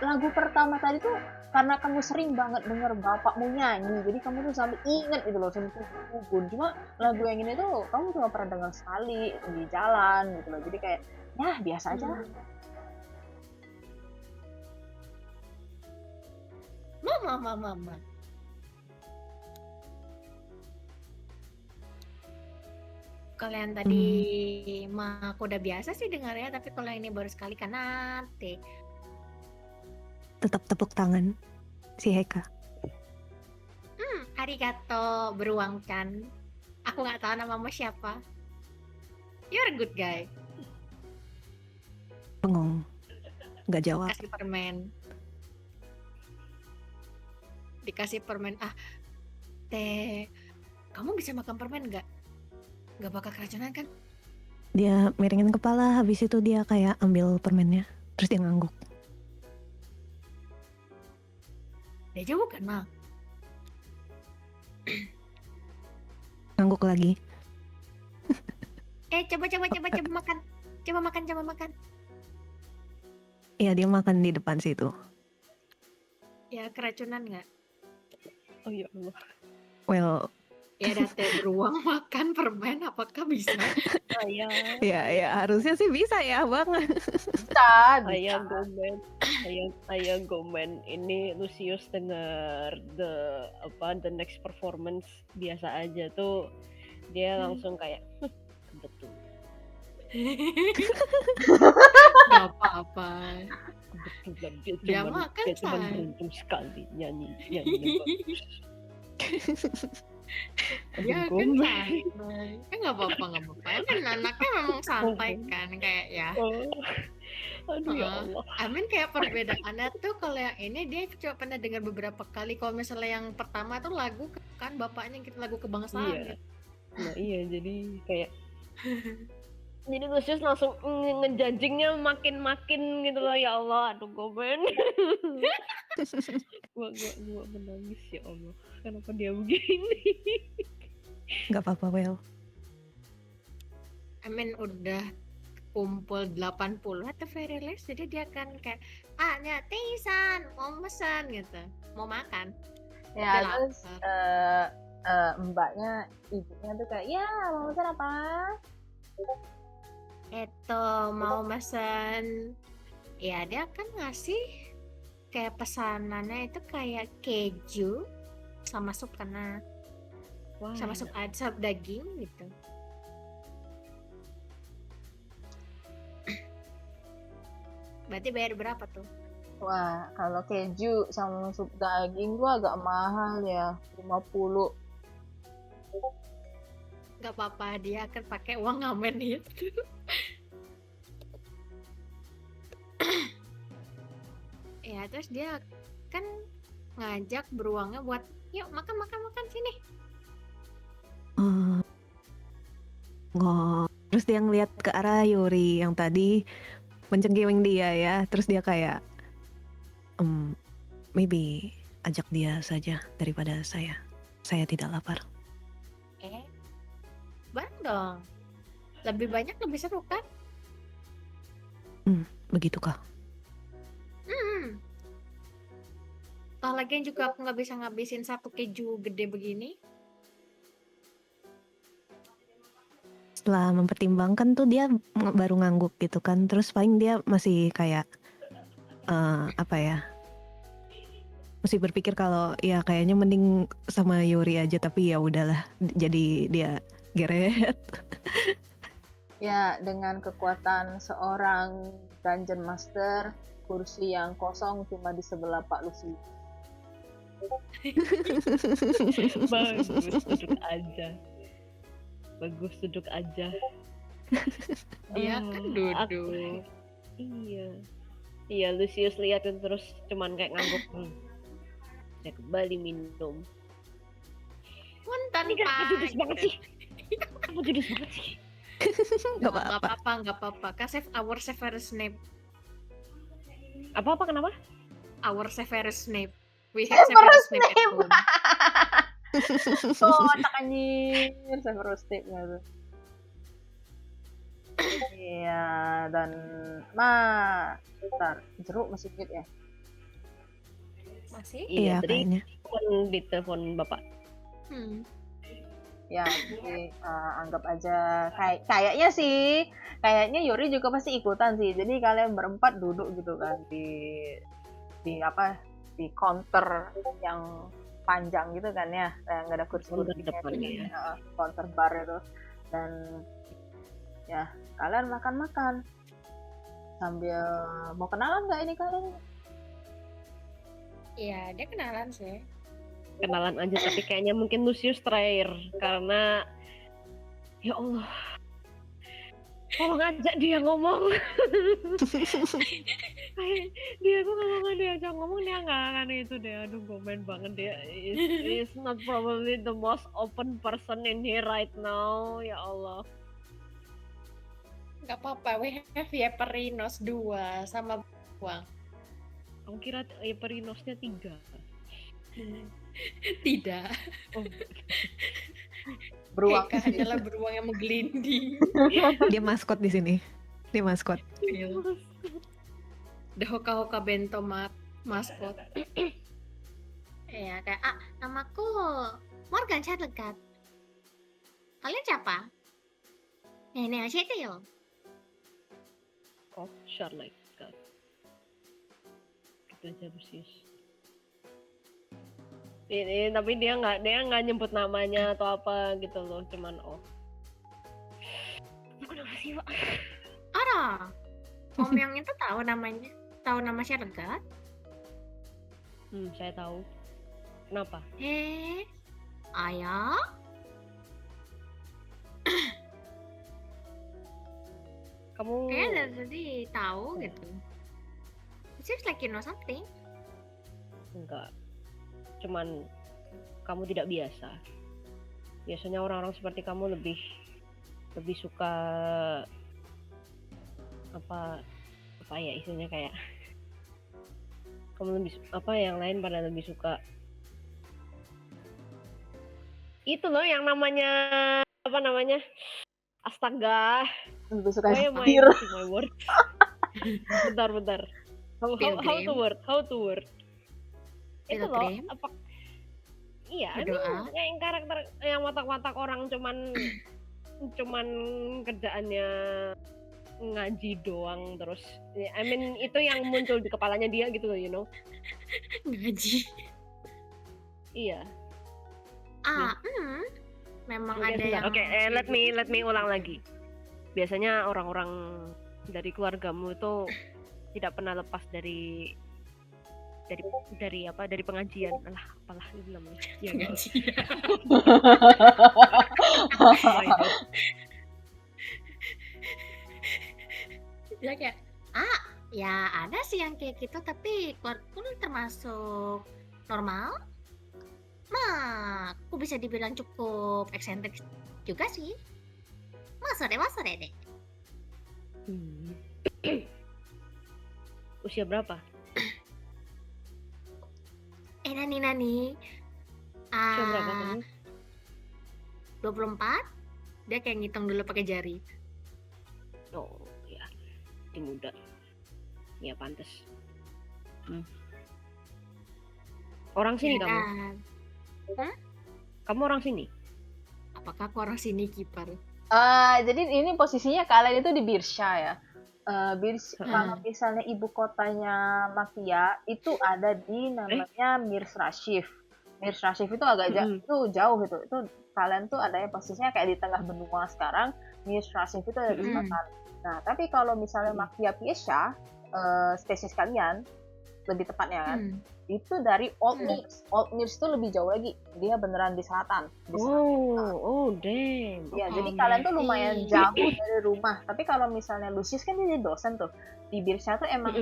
lagu pertama tadi tuh karena kamu sering banget denger bapakmu nyanyi, jadi kamu tuh sampai inget gitu loh, sampai gugun. Cuma lagu yang ini tuh kamu cuma pernah dengar sekali di jalan gitu loh, jadi kayak Ya, biasa aja lah. Mama. Kalau yang tadi mah aku udah biasa sih dengarnya, tapi kalau ini baru sekali kanate. Tetap tepuk tangan si Heka. Arigato, beruang Chan. Aku nggak tahu namamu siapa. You're a good guy. Bengong. Nggak jawab. Dikasih permen. Teh, kamu bisa makan permen nggak? Nggak bakal keracunan kan? Dia miringin kepala, habis itu dia kayak ambil permennya. Terus dia ngangguk. Dia jauh bukan, Ma? Ngangguk lagi. Coba makan. Coba makan. Iya, dia makan di depan situ. Ya, keracunan nggak? Oh ya Allah. Well, Ya, ada teh beruang makan permen, apakah bisa? Ayah, ya harusnya sih bisa ya, Bang. Bisa. ayah Gomen. Ini Lucius dengar the next performance biasa aja tuh, dia langsung kayak betul. Gak apa-apa. Kebetulan dia Dia cuman makan, say. beruntung sekali nyanyi bagus. Ya Aduh, kan Gomen. santai. Kan nggak apa-apa. Kan anaknya memang santai kan, kayak ya. Aduh ya Allah. Amin kayak perbedaannya tuh kalau yang ini dia cuma pernah dengar beberapa kali. Kalau misalnya yang pertama tuh lagu kan bapaknya kita lagu kebangsaan Iya. gitu. Nah iya, jadi kayak jadi Lucius langsung ngejanjingnya makin gitu loh, ya Allah. Aduh Gomen. gua menangis, ya Allah. Kenapa dia begini? Nggak apa-apa, Well. Amin udah kumpul 80 atau very less, jadi dia kan kayak Tisan mau pesan gitu, mau makan. Ya, Dia terus lapar. mbaknya, ibunya tuh kayak, ya mau pesan apa? Mau pesan, ya dia kan ngasih kayak pesanannya itu kayak keju sama sup karena Wah, sama sup daging gitu. Berarti bayar berapa tuh? Wah, kalau keju sama sup daging tuh agak mahal ya, 50. Gak apa-apa, dia akan pakai uang ngamen itu. Ya terus dia kan ngajak beruangnya buat yuk makan sini. Nggak. Terus dia ngeliat ke arah Yuri yang tadi mencengkewing dia ya. Terus dia kayak, maybe ajak dia saja daripada saya. Saya tidak lapar. Bareng dong. Lebih banyak lebih seru kan? Begitukah? Toh lagian juga aku nggak bisa ngabisin satu keju gede begini. Setelah mempertimbangkan tuh dia baru ngangguk gitu kan. Terus paling dia masih kayak masih berpikir kalau ya kayaknya mending sama Yuri aja, tapi ya udahlah. Jadi dia geret. Ya, dengan kekuatan seorang Dungeon Master, kursi yang kosong cuma di sebelah Pak Lucy. Bagus duduk aja. Dia kan duduk. Iya, Lucius liatin terus cuman kayak ngangguk. Saya kembali minum. Punten Ini kenapa Pak. judes banget sih? Kenapa judes banget sih? Gak apa-apa. Nggak apa-apa. Kan our Severus Snape. Apa kenapa? Our Severus Snape. We have Severus Snape at home. Oh, otak anjir, Severus Snape-nya tuh. Iya, dan bentar, jeruk masih fit ya? Masih? Iya tadi kayaknya. di telepon bapak. Ya, jadi anggap aja kayaknya Yuri juga pasti ikutan sih. Jadi kalian berempat duduk gitu kan di apa di counter yang panjang gitu kan ya, yang nggak ada Counter kursi-kursinya depannya gitu, ya. counter bar itu. Dan ya kalian makan-makan sambil mau kenalan nggak ini kalian? Iya, dia kenalan sih. Kenalan aja, tapi kayaknya mungkin Lucius terakhir karena ya Allah, tolong ajak dia ngomong. Kayak dia kok kalau nggak diajak ngomong dia nggak akan itu deh. Aduh, gomen banget dia. Is not probably the most open person in here right now. Ya Allah. Gak apa-apa, we have Yeperinos 2 sama Buang. Aku kira Perinosnya 3. Tidak, Oh, Beruang. Eka hanyalah beruang yang menggelinding. Dia maskot di sini. Dia maskot. The Hoka-Hoka Bento maskot. Ya kayak namaku Morgan Charlegat. Kalian siapa? Nenek Acetil. oh, Charlotte. Gitu aja Lucius. Ini tapi dia nggak nyebut namanya atau apa gitu loh, cuman Kenapa sih, Pak? Ara. Om yang itu tahu namanya? Tahu nama Charlegat? Saya tahu. Kenapa? Ayah? Kamu Kayaknya dari tadi tahu gitu. It seems like you know something. enggak. Cuman kamu tidak biasa. Biasanya orang-orang seperti kamu lebih suka apa ya istilahnya, kayak kamu lebih yang lain pada lebih suka itu loh yang namanya astaga, Lebih suka why am I setir. missing my word? bentar how to word itu loh, Pilgrim? iya, Berdoa? kayak yang karakter yang watak-watak orang cuman kerjaannya ngaji doang terus. I mean itu yang muncul di kepalanya dia gitu loh, you know. Ngaji. Iya. Memang Oke, ada sebentar. yang Oke, let me ulang lagi. Biasanya orang-orang dari keluargamu itu tidak pernah lepas dari pengajian. Alah, apalah itu namanya. Ya, ngaji. Dia kayak ya ada sih yang kayak gitu, tapi keluargaku termasuk normal. Aku bisa dibilang cukup eksentrik juga sih. Masa deh. Usia berapa? Nani. Usia berapa kamu? 24. Dia kayak ngitung dulu pakai jari. Oh, ya. Masih muda. Ya, pantas. Orang sini Ya kamu? kan? Kamu orang sini? Apakah aku orang sini kiper? Jadi ini posisinya kalian itu di Birsha ya. Kalau misalnya ibu kotanya Mafia itu ada di namanya Mirs Rashif. Mirs Rashif itu agak jauh gitu. Itu kalian tuh adanya posisinya kayak di tengah benua sekarang. Mirs Rashif itu ada di selatan. Nah, tapi kalau misalnya Mafia Piesha, spesies kalian lebih tepatnya kan, itu dari Old Mirs. Old Mirs itu lebih jauh lagi. Dia beneran di selatan. Damn. Ya, jadi kalian tuh lumayan jauh dari rumah. Tapi kalau misalnya Lucius kan dia dosen tuh. Di Birsha tuh emang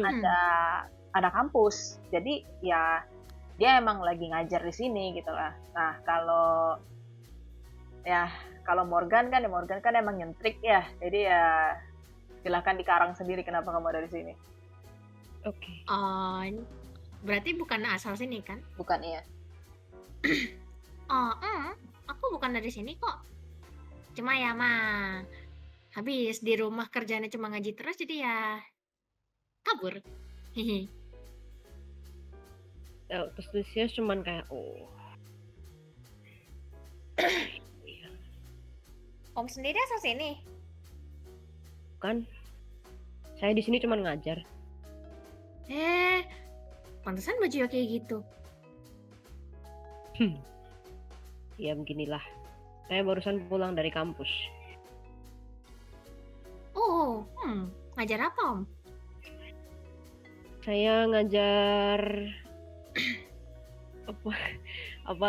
ada kampus. Jadi ya dia emang lagi ngajar di sini gitu lah. Nah, kalau Morgan kan emang nyentrik ya. Jadi ya silahkan dikarang sendiri kenapa kamu ada di sini. Oke. Berarti bukan asal sini kan? Bukan, iya. Aku bukan dari sini kok. Cuma ya habis di rumah kerjanya cuma ngaji terus, jadi ya kabur. Terus Lucius cuman kayak Om sendiri asal sini? Kan saya di sini cuma ngajar. Pantesan baju kayak gitu. Ya beginilah. Saya barusan pulang dari kampus. Oh, ngajar apa Om? Saya ngajar apa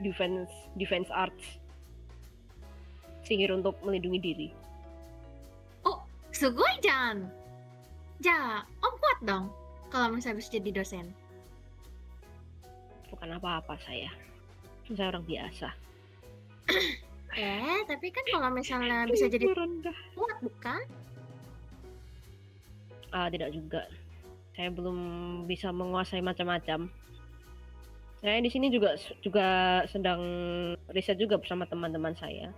defense arts. Sihir untuk melindungi diri. Sugoi Jan. Ja, Om kuat dong kalau misalnya bisa jadi dosen. Bukan apa-apa saya. Saya orang biasa. Tapi kan kalau misalnya bisa jadi Itu rendah. kuat bukan? Tidak juga. Saya belum bisa menguasai macam-macam. Saya di sini juga sedang riset juga bersama teman-teman saya.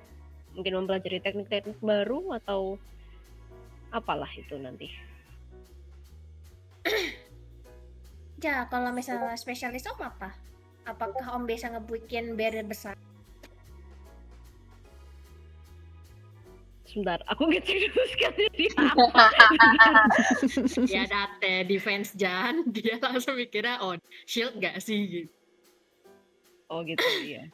Mungkin mempelajari teknik-teknik baru atau apalah itu nanti. Ja, kalau misalnya spesialis Om apa? Apakah Om bisa ngebikin barrier besar? Sebentar, aku ngecek dulu sekali di apa. Ya date defense Jan, dia langsung mikirnya shield gak sih gitu. Oh gitu, iya.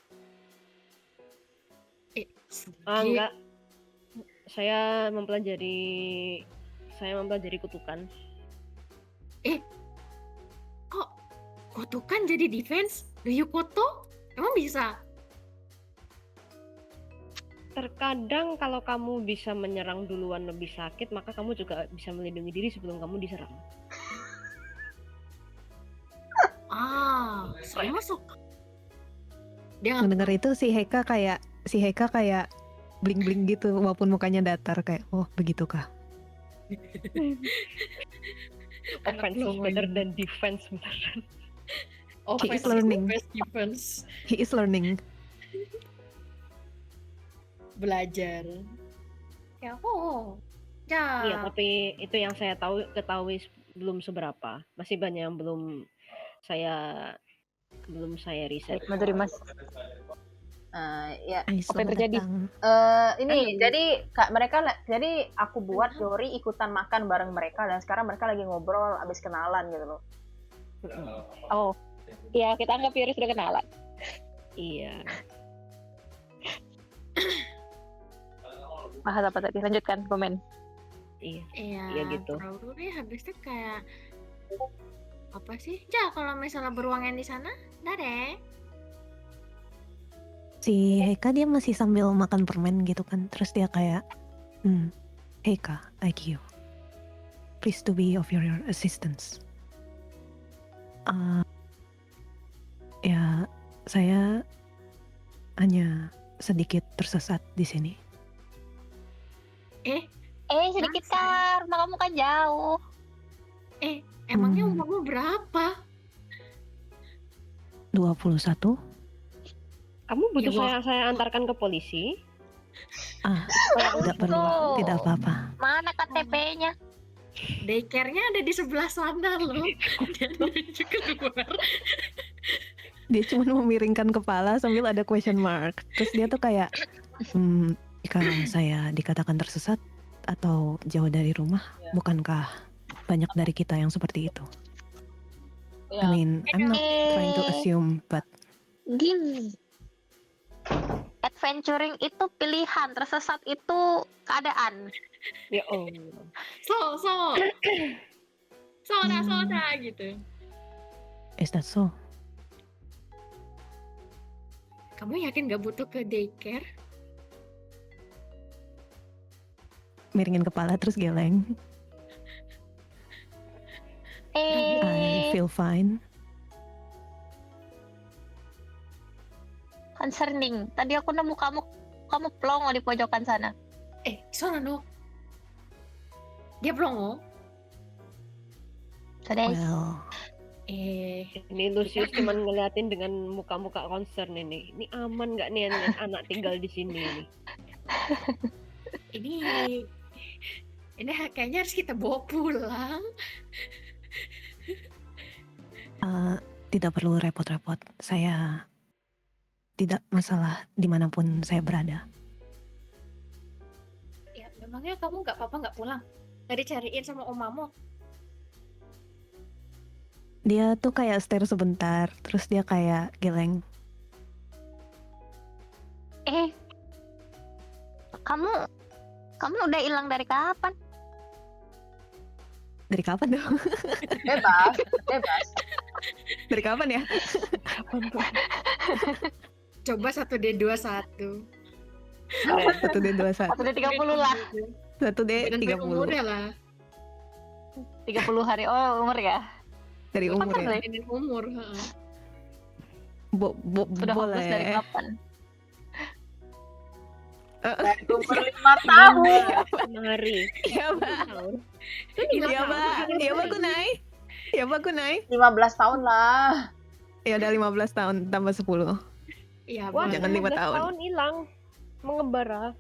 Sugi. Enggak. Saya mempelajari kutukan. Kok kutukan jadi defense? Ryu Koto? Emang bisa? Terkadang kalau kamu bisa menyerang duluan lebih sakit, maka kamu juga bisa melindungi diri sebelum kamu diserang. Saya masuk. Dia Mendengar itu si Heka kayak bling-bling gitu walaupun mukanya datar kayak oh begitukah. Offense is better than defense, beneran. He is learning. Defense. He is learning. Belajar. Ya, Ja. Iya, tapi itu yang saya ketahui belum seberapa. Masih banyak yang belum saya riset. Menteri Mas. Ya, Ay, Apa yang selamat terjadi? datang. jadi aku buat Dori ikutan makan bareng mereka dan sekarang mereka lagi ngobrol abis kenalan gitu loh. Oh, ya kita anggap Yuri sudah kenalan. Iya. Bahas apa tadi? Lanjutkan komen. Iya. Iya gitu. Probably habis itu kayak apa sih? Ja, kalau misalnya beruangan di sana, deh. Si Heka dia masih sambil makan permen gitu kan. Terus dia kayak Heka, IQ. Please to be of your assistance. Ya, saya hanya sedikit tersesat di sini. Sedikit kar, kamu kan jauh. Emangnya umurmu berapa? 21? Kamu butuh Ya, saya antarkan ke polisi? Tidak perlu, tidak apa-apa. Mana KTP-nya? Daycare-nya ada di sebelah sana loh. Dia nunjuk keluar. Dia cuma memiringkan kepala sambil ada question mark. Terus dia tuh kayak, jika saya dikatakan tersesat atau jauh dari rumah, bukankah banyak dari kita yang seperti itu? I mean, I'm not trying to assume, but Gini. Adventuring itu pilihan, tersesat itu keadaan. Ya Allah. Soda gitu. is that so? Kamu yakin gak butuh ke daycare? Miringin kepala terus geleng. I feel fine. Concerning. Tadi aku nemu kamu plongo di pojokan sana. Sono no. Dia plongo? Sudah. Well, Ini Lucius cuman ngeliatin dengan muka-muka concern ini. Ini aman nggak nih anak tinggal di sini nih? Ini kayaknya harus kita bawa pulang. tidak perlu repot-repot. Saya tidak masalah dimanapun saya berada. Emangnya kamu nggak apa-apa nggak pulang? Nggak dicariin sama omamu? Dia tuh kayak stare sebentar, terus dia kayak geleng. Kamu kamu udah hilang dari kapan? Dari kapan dong? Bebas, bebas. Dari kapan ya? Coba 1D21. 1D21. Aku udah 30 lah. 1D30. Udah lah. 30 hari umur ya. Dari umur Kapan, ya. Ray? Ini umur. Heeh. Sudah fokus dari Boleh. kapan? Dari umur 5 tahun. 5 hari. Iya, Mbak. Tahun. Iya, Mbak. Iya, Mbak Kunai. Iya, Mbak Kunai. 15 tahun lah. Ya udah 15 tahun tambah 10. Iya, Wah, boleh. Jangan 5 15 tahun. tahun hilang. Mengembara.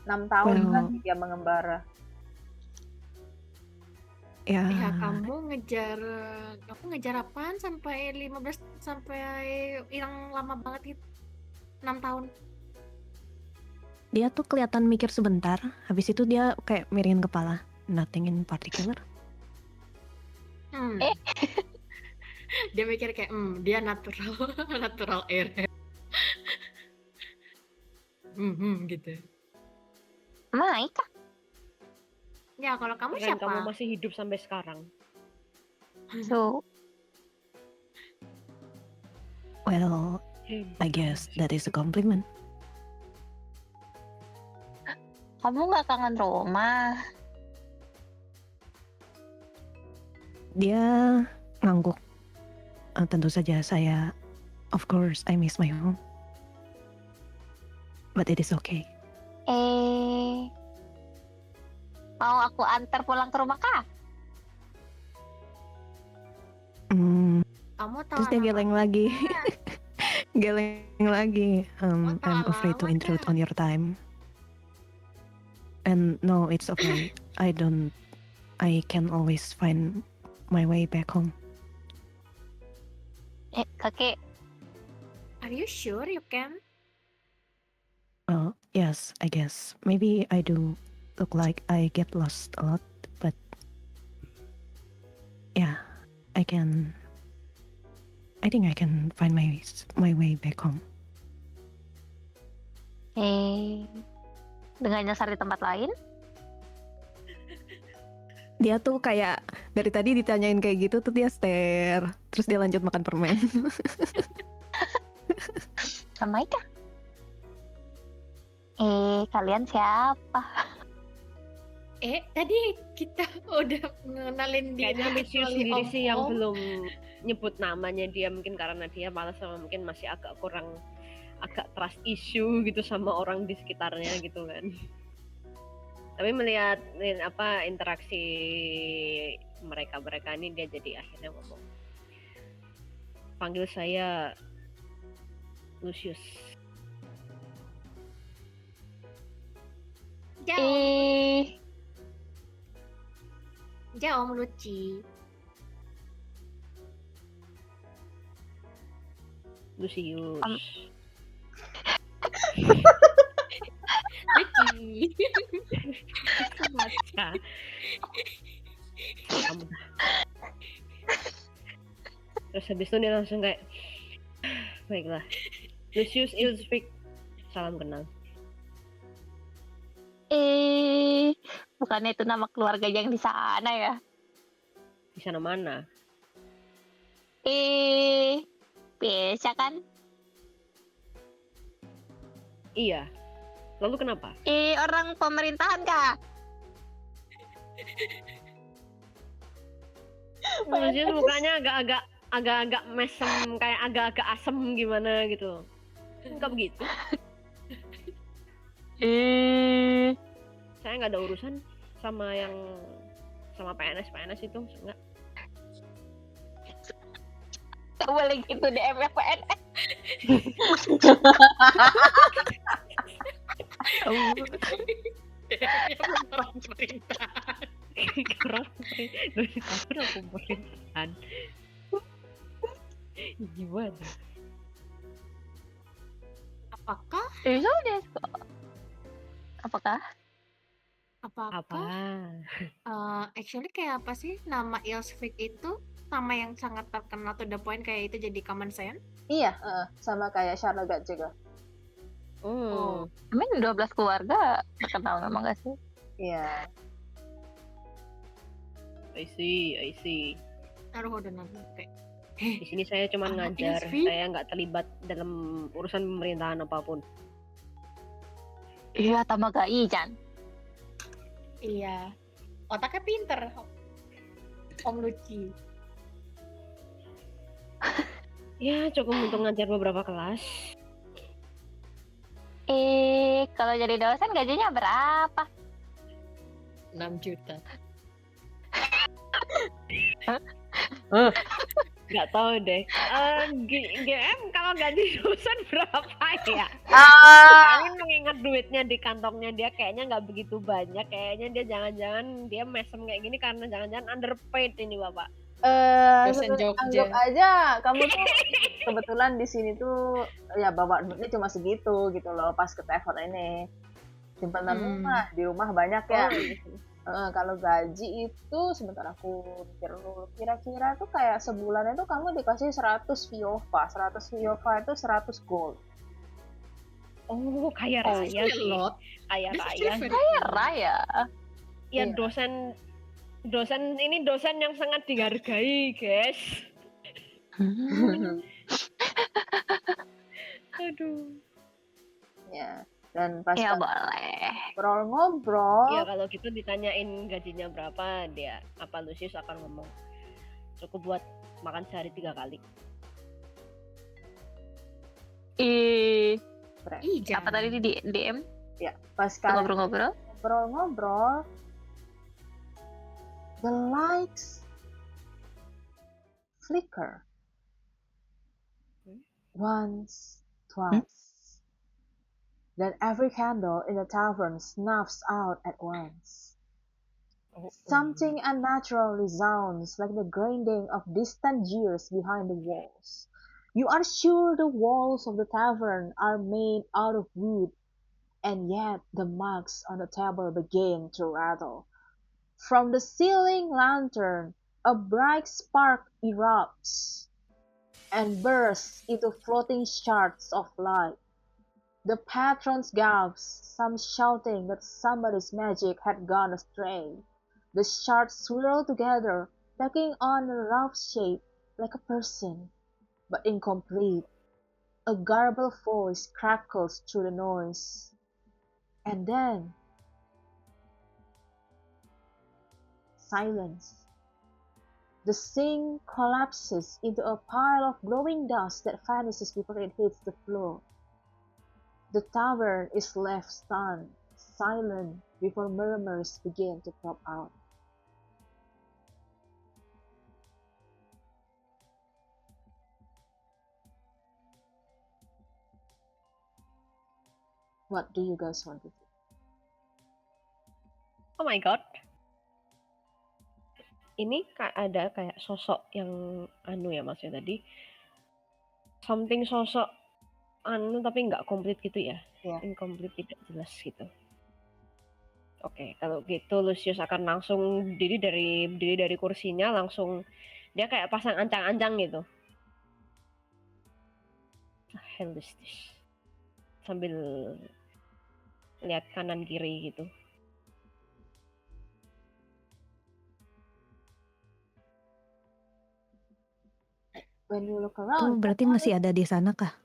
6 tahun Well. kan dia mengembara. Ya. Ya kamu ngejar apaan sampai 15 sampai hilang lama banget itu? 6 tahun. Dia tuh kelihatan mikir sebentar, habis itu dia kayak miringin kepala. Nothing in particular. Dia mikir kayak dia natural natural air. Gitu. Maika. Ya kalau kamu Keren siapa? kamu masih hidup sampai sekarang. So, Well, I guess that is a compliment. kamu nggak kangen rumah? Dia ngangguk. Tentu saja saya, of course, I miss my home. But it is okay. Mau aku antar pulang ke rumah kah? Kamu tahu Terus dia geleng lagi. Geleng lagi. tahu I'm afraid to alamat intrude nggak? on your time. And no, it's okay. I can always find my way back home. Kakek, Are you sure you can? Yes, I guess. Maybe I do look like I get lost a lot, but yeah, I think I can find my way back home. dengan nyasar di tempat lain? Dia tuh kayak dari tadi ditanyain kayak gitu tuh dia stare, terus dia lanjut makan permen. Sama Ika? Kalian siapa? Tadi kita udah ngenalin diri Kayaknya Lucius kecuali sendiri sih yang Om-Om. belum nyebut namanya dia, mungkin karena dia malas sama mungkin masih agak trust issue gitu sama orang di sekitarnya gitu kan. Tapi melihat interaksi mereka ini dia jadi akhirnya ngomong, panggil saya Lucius. Om Luci. Lucius. Luci. Baca. Kamu dah. Terus habis itu dia langsung kayak, baiklah, Lucius Ilsvik, salam kenal. Bukannya itu nama keluarga yang di sana ya? Di sana mana? Biasa kan? Iya. Lalu kenapa? Orang pemerintahan kah? Lucius mukanya agak-agak mesem, kayak agak-agak asem gimana gitu. Enggak begitu. Saya nggak ada urusan sama PNS itu, enggak. Gak boleh gitu di MFPNS. Orang pemerintahan. Orang pemerintahan. Gimana? Apakah Sudah. Apakah? Apa? Apakah actually kayak apa sih nama Ilsvik itu nama yang sangat terkenal to the point kayak itu jadi common sense? Iya, sama kayak Charlotte juga. Oh, Emang 12 keluarga terkenal memang gak sih? Iya. I see. naruhodo oke. Di sini saya cuma Anak ngajar, Ilsvik? saya nggak terlibat dalam urusan pemerintahan apapun. Iya, Tamaga Ijan. Iya. Otaknya pinter. Om Luci. Ya, cukup untuk ngajar beberapa kelas. Kalau jadi dosen gajinya berapa? 6 juta. Nggak tahu deh. GM kalau gaji dosen berapa ya? Kami mengingat duitnya di kantongnya dia kayaknya nggak begitu banyak. Kayaknya dia jangan-jangan dia mesem kayak gini karena jangan-jangan underpaid ini Bapak. Dosen Jogja. Anggap aja kamu tuh kebetulan di sini tuh ya bawa duitnya cuma segitu gitu loh pas ke telepon ini. Simpanan rumah, di rumah banyak ya. Kalau gaji itu sebentar aku mikir dulu, kira-kira tuh kayak sebulan itu kamu dikasih 100 Viova. 100 Viova itu 100 gold. Oh, kaya raya That's a sih. lot. Kaya That's raya. actually very Kaya good. raya. Ya Iya. dosen ini dosen yang sangat dihargai, guys. Aduh. Ya. Dan pas Ya boleh. ngobrol-ngobrol, Ya kalau gitu ditanyain gajinya berapa, dia apa Lucius akan ngomong cukup buat makan sehari 3 kali. Apa tadi di DM? ya pas kalian Ngobrol-ngobrol? ngobrol-ngobrol, the lights flicker. Once, twice. Then every candle in the tavern snuffs out at once. Something unnatural resounds like the grinding of distant jeers behind the walls. You are sure the walls of the tavern are made out of wood, and yet the mugs on the table begin to rattle. From the ceiling lantern, a bright spark erupts and bursts into floating shards of light. The patrons gasp, some shouting that somebody's magic had gone astray. The shards swirl together, taking on a rough shape like a person, but incomplete. A garbled voice crackles through the noise. And then silence. The sink collapses into a pile of glowing dust that vanishes before it hits the floor. The tavern is left stunned, silent, before murmurs begin to pop out. What do you guys want to do? Oh my god. Ini ada kayak sosok yang ya maksudnya tadi. Something sosok tapi nggak komplit gitu ya. Iya. Incomplete, tidak jelas gitu. Oke, kalau gitu Lucius akan langsung berdiri dari kursinya, langsung dia kayak pasang ancang-ancang gitu. Hell is this? Sambil lihat kanan kiri gitu. When you look Tuh around, berarti masih ada di sana kah?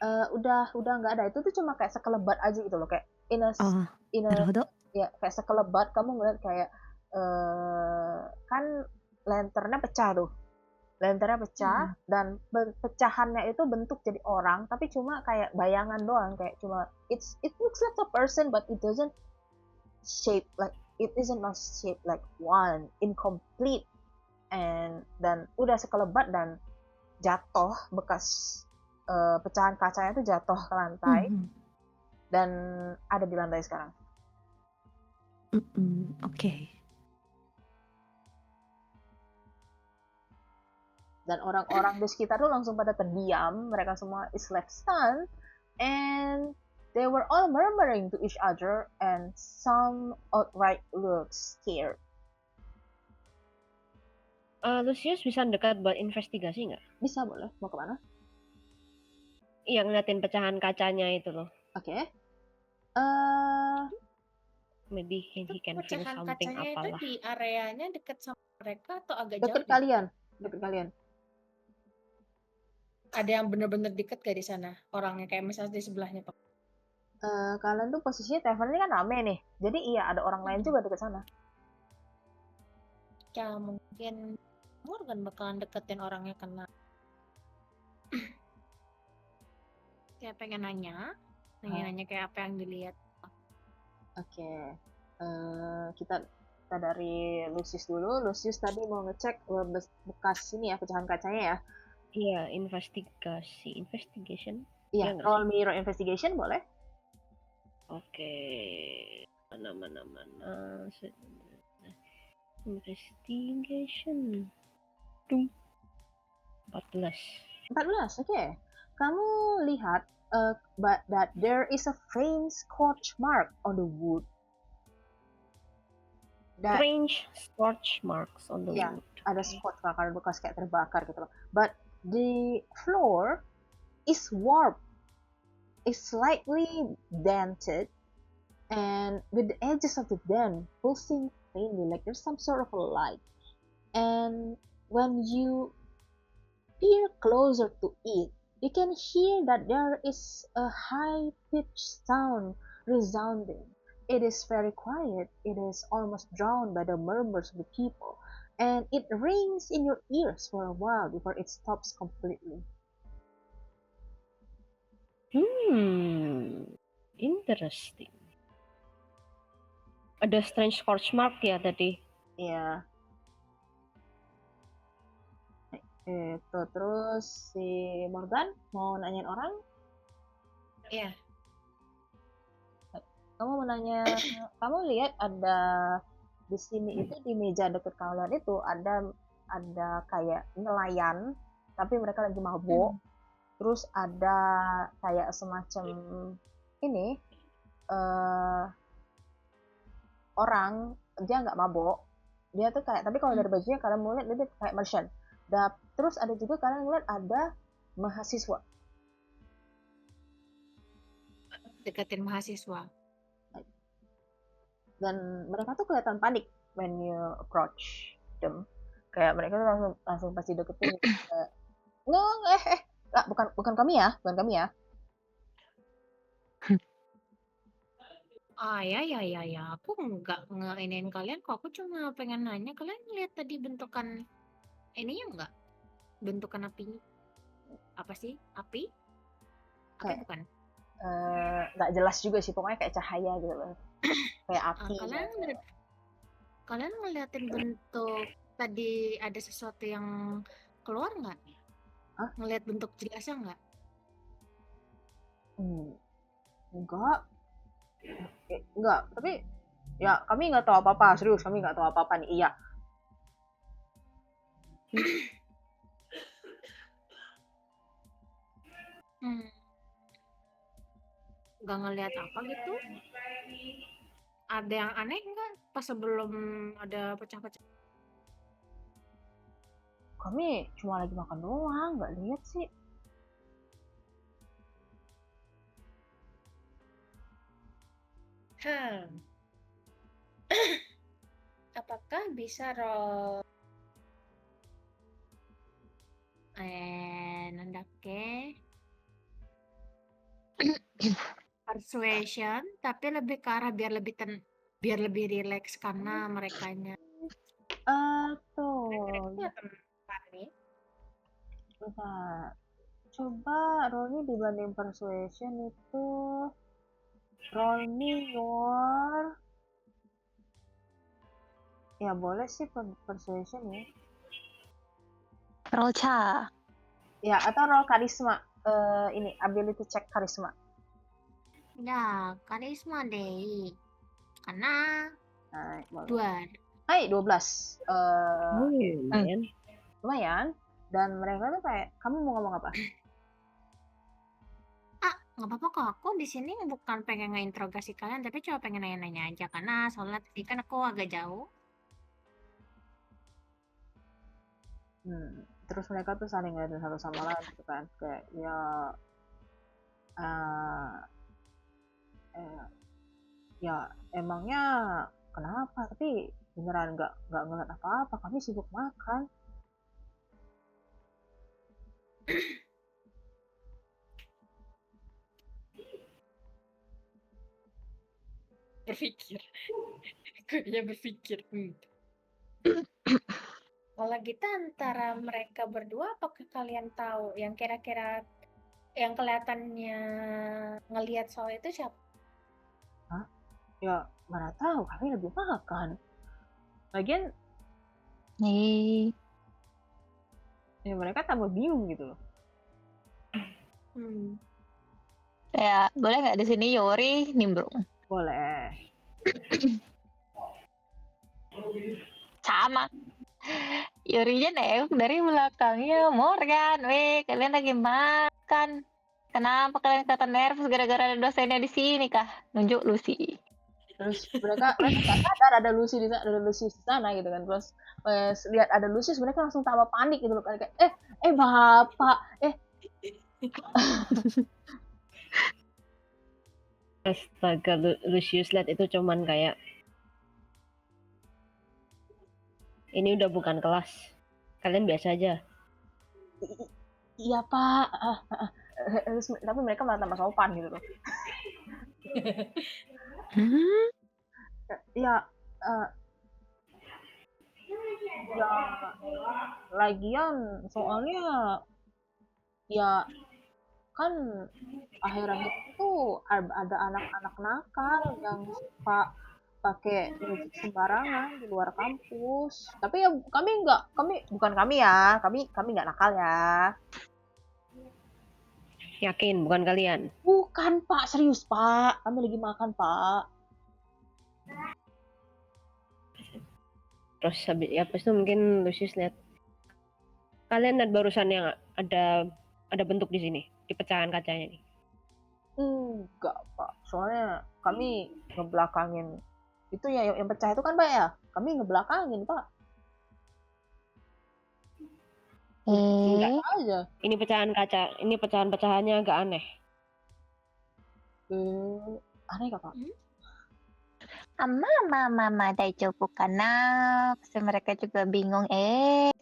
udah nggak ada. Itu tuh cuma kayak sekelebat aja gitu loh, kayak in a Naruhodo. ya kayak sekelebat kamu ngeliat kayak kan lanternnya pecah tuh. Lanternnya pecah dan pecahannya itu bentuk jadi orang, tapi cuma kayak bayangan doang, kayak cuma it looks like a person but it isn't shaped like one, incomplete. Dan udah sekelebat dan jatuh, bekas pecahan kacanya itu jatuh ke lantai dan ada di lantai sekarang. Oke. Dan orang-orang di sekitar tuh langsung pada terdiam, mereka semua is left stunned, and They were all murmuring to each other and some outright looked scared. Lucius bisa dekat buat investigasi nggak? Bisa boleh, mau kemana? Iya, ngeliatin pecahan kacanya itu loh. Oke. Maybe he Itu can feel pecahan something kacanya itu apalah. di areanya deket sama mereka atau agak Deket jauh deh? kalian, deket kalian. Ada yang bener-bener deket gak di sana orangnya, kayak misalnya di sebelahnya Pak? Kalian tuh posisinya tavern ini kan rame nih. Jadi iya ada orang lain juga deket sana. Ya mungkin Morgan bakalan deketin orangnya karena kayak pengen nanya kayak apa yang dilihat. Oke. Kita dari Lucius dulu. Lucius tadi mau ngecek bekas ini ya, pecahan kacanya ya. Iya, investigation. Iya, Iya nggak roll me roll investigation boleh. Oke, mana. Investigation. 14. 14, oke. Kamu lihat that there is a faint scorch mark on the wood. Strange scorch marks on the Iya, wood. ada spot bakar bekas kayak terbakar gitu loh. But the floor is warped, is slightly dented, and with the edges of the dent pulsing faintly, like there's some sort of a light. And when you peer closer to it, you can hear that there is a high-pitched sound resounding. It is very quiet. It is almost drowned by the murmurs of the people, and it rings in your ears for a while before it stops completely. Interesting. Ada strange scorch mark ya tadi. Iya. Itu terus si Morgan mau nanyain orang? Iya. Kamu mau nanya, kamu lihat ada di sini itu di meja deket kalian itu ada kayak nelayan, tapi mereka lagi mabuk. Terus ada kayak semacam ini orang, dia nggak mabuk, dia tuh kayak, tapi kalau dari bajunya kalian mau lihat dia kayak merchant. Terus ada juga kalian ngeliat ada mahasiswa. Deketin mahasiswa. Dan mereka tuh kelihatan panik when you approach them. Kayak mereka tuh langsung pasti deketin. Nggak, bukan kami ya. Ya. Aku nggak ngeinin kalian kok. Aku cuma pengen nanya, kalian ngeliat tadi bentukan ininya nggak? Bentukan apinya? Apa sih? Api? Api bukan? Nggak jelas juga sih. Pokoknya kayak cahaya gitu loh. Kayak api. Kalian ngeliatin bentuk tadi ada sesuatu yang keluar nggak? Ngeliat bentuk jelasnya nggak? Enggak, tapi ya kami nggak tahu apa-apa, serius kami nggak tahu apa-apa nih, iya. Nggak ngeliat apa gitu? Ada yang aneh nggak pas sebelum ada pecah-pecah? Kami cuma lagi makan doang, nggak lihat sih. Apakah bisa roll nandake persuasion, tapi lebih ke arah biar lebih rileks karena merekanya. Bentar. Coba roll dibanding persuasion itu roll me your, ya boleh sih persuasion ya. Roll cha. Ya, atau roll karisma. Ini ability check karisma. Ya, karisma deh. Karena 12. 12. Lumayan. Lumayan. Dan mereka tuh kayak, kamu mau ngomong apa? Nggak apa-apa kok, aku di sini bukan pengen ngeinterogasi kalian, tapi cuma pengen nanya-nanya aja karena soalnya tadi kan aku agak jauh. Terus mereka tuh saling ngeliatin satu sama lain gitu kan, kayak ya eh, eh, ya emangnya kenapa, tapi beneran nggak ngeliat apa-apa, kami sibuk makan. Berpikir. Gue berpikir. Kalau gitu antara mereka berdua, apakah kalian tahu yang kira-kira yang kelihatannya ngelihat soal itu siapa? Ya mana tahu, kami lebih makan. Lagian Nih, ya mereka tambah bingung gitu loh. ya boleh nggak di sini Yori nimbrung? Boleh. Sama. Yorinya nengok dari belakangnya, Morgan, weh kalian lagi makan. Kenapa kalian kata nervous gara-gara ada dosennya di sini kah? Nunjuk Lucy. Terus mereka nggak sadar ada Lucy di sana gitu kan. Terus pas lihat ada Lucy, mereka langsung tambah panik gitu loh, kayak bapak, Astaga, Lucius lihat itu cuman kayak ini udah bukan kelas. Kalian biasa aja. iya pak. Tapi mereka malah tambah sopan gitu loh. Ya, ya lagian soalnya ya kan akhir-akhir itu ada anak-anak nakal yang suka pakai musik sembarangan di luar kampus. Tapi ya bukan kami ya, kami nggak nakal ya. Yakin bukan kalian? Bukan pak, serius pak, kami lagi makan pak. Terus habis itu mungkin Lucius lihat kalian lihat barusan yang ada bentuk di sini di pecahan kacanya nih. Enggak pak, soalnya kami ngebelakangin itu ya, yang pecah itu kan pak ya, kami ngebelakangin pak. Enggak aja. Ini pecahan-pecahannya agak aneh. Aneh gak pak? Mama, daijoubu kana. Pasti mereka juga bingung.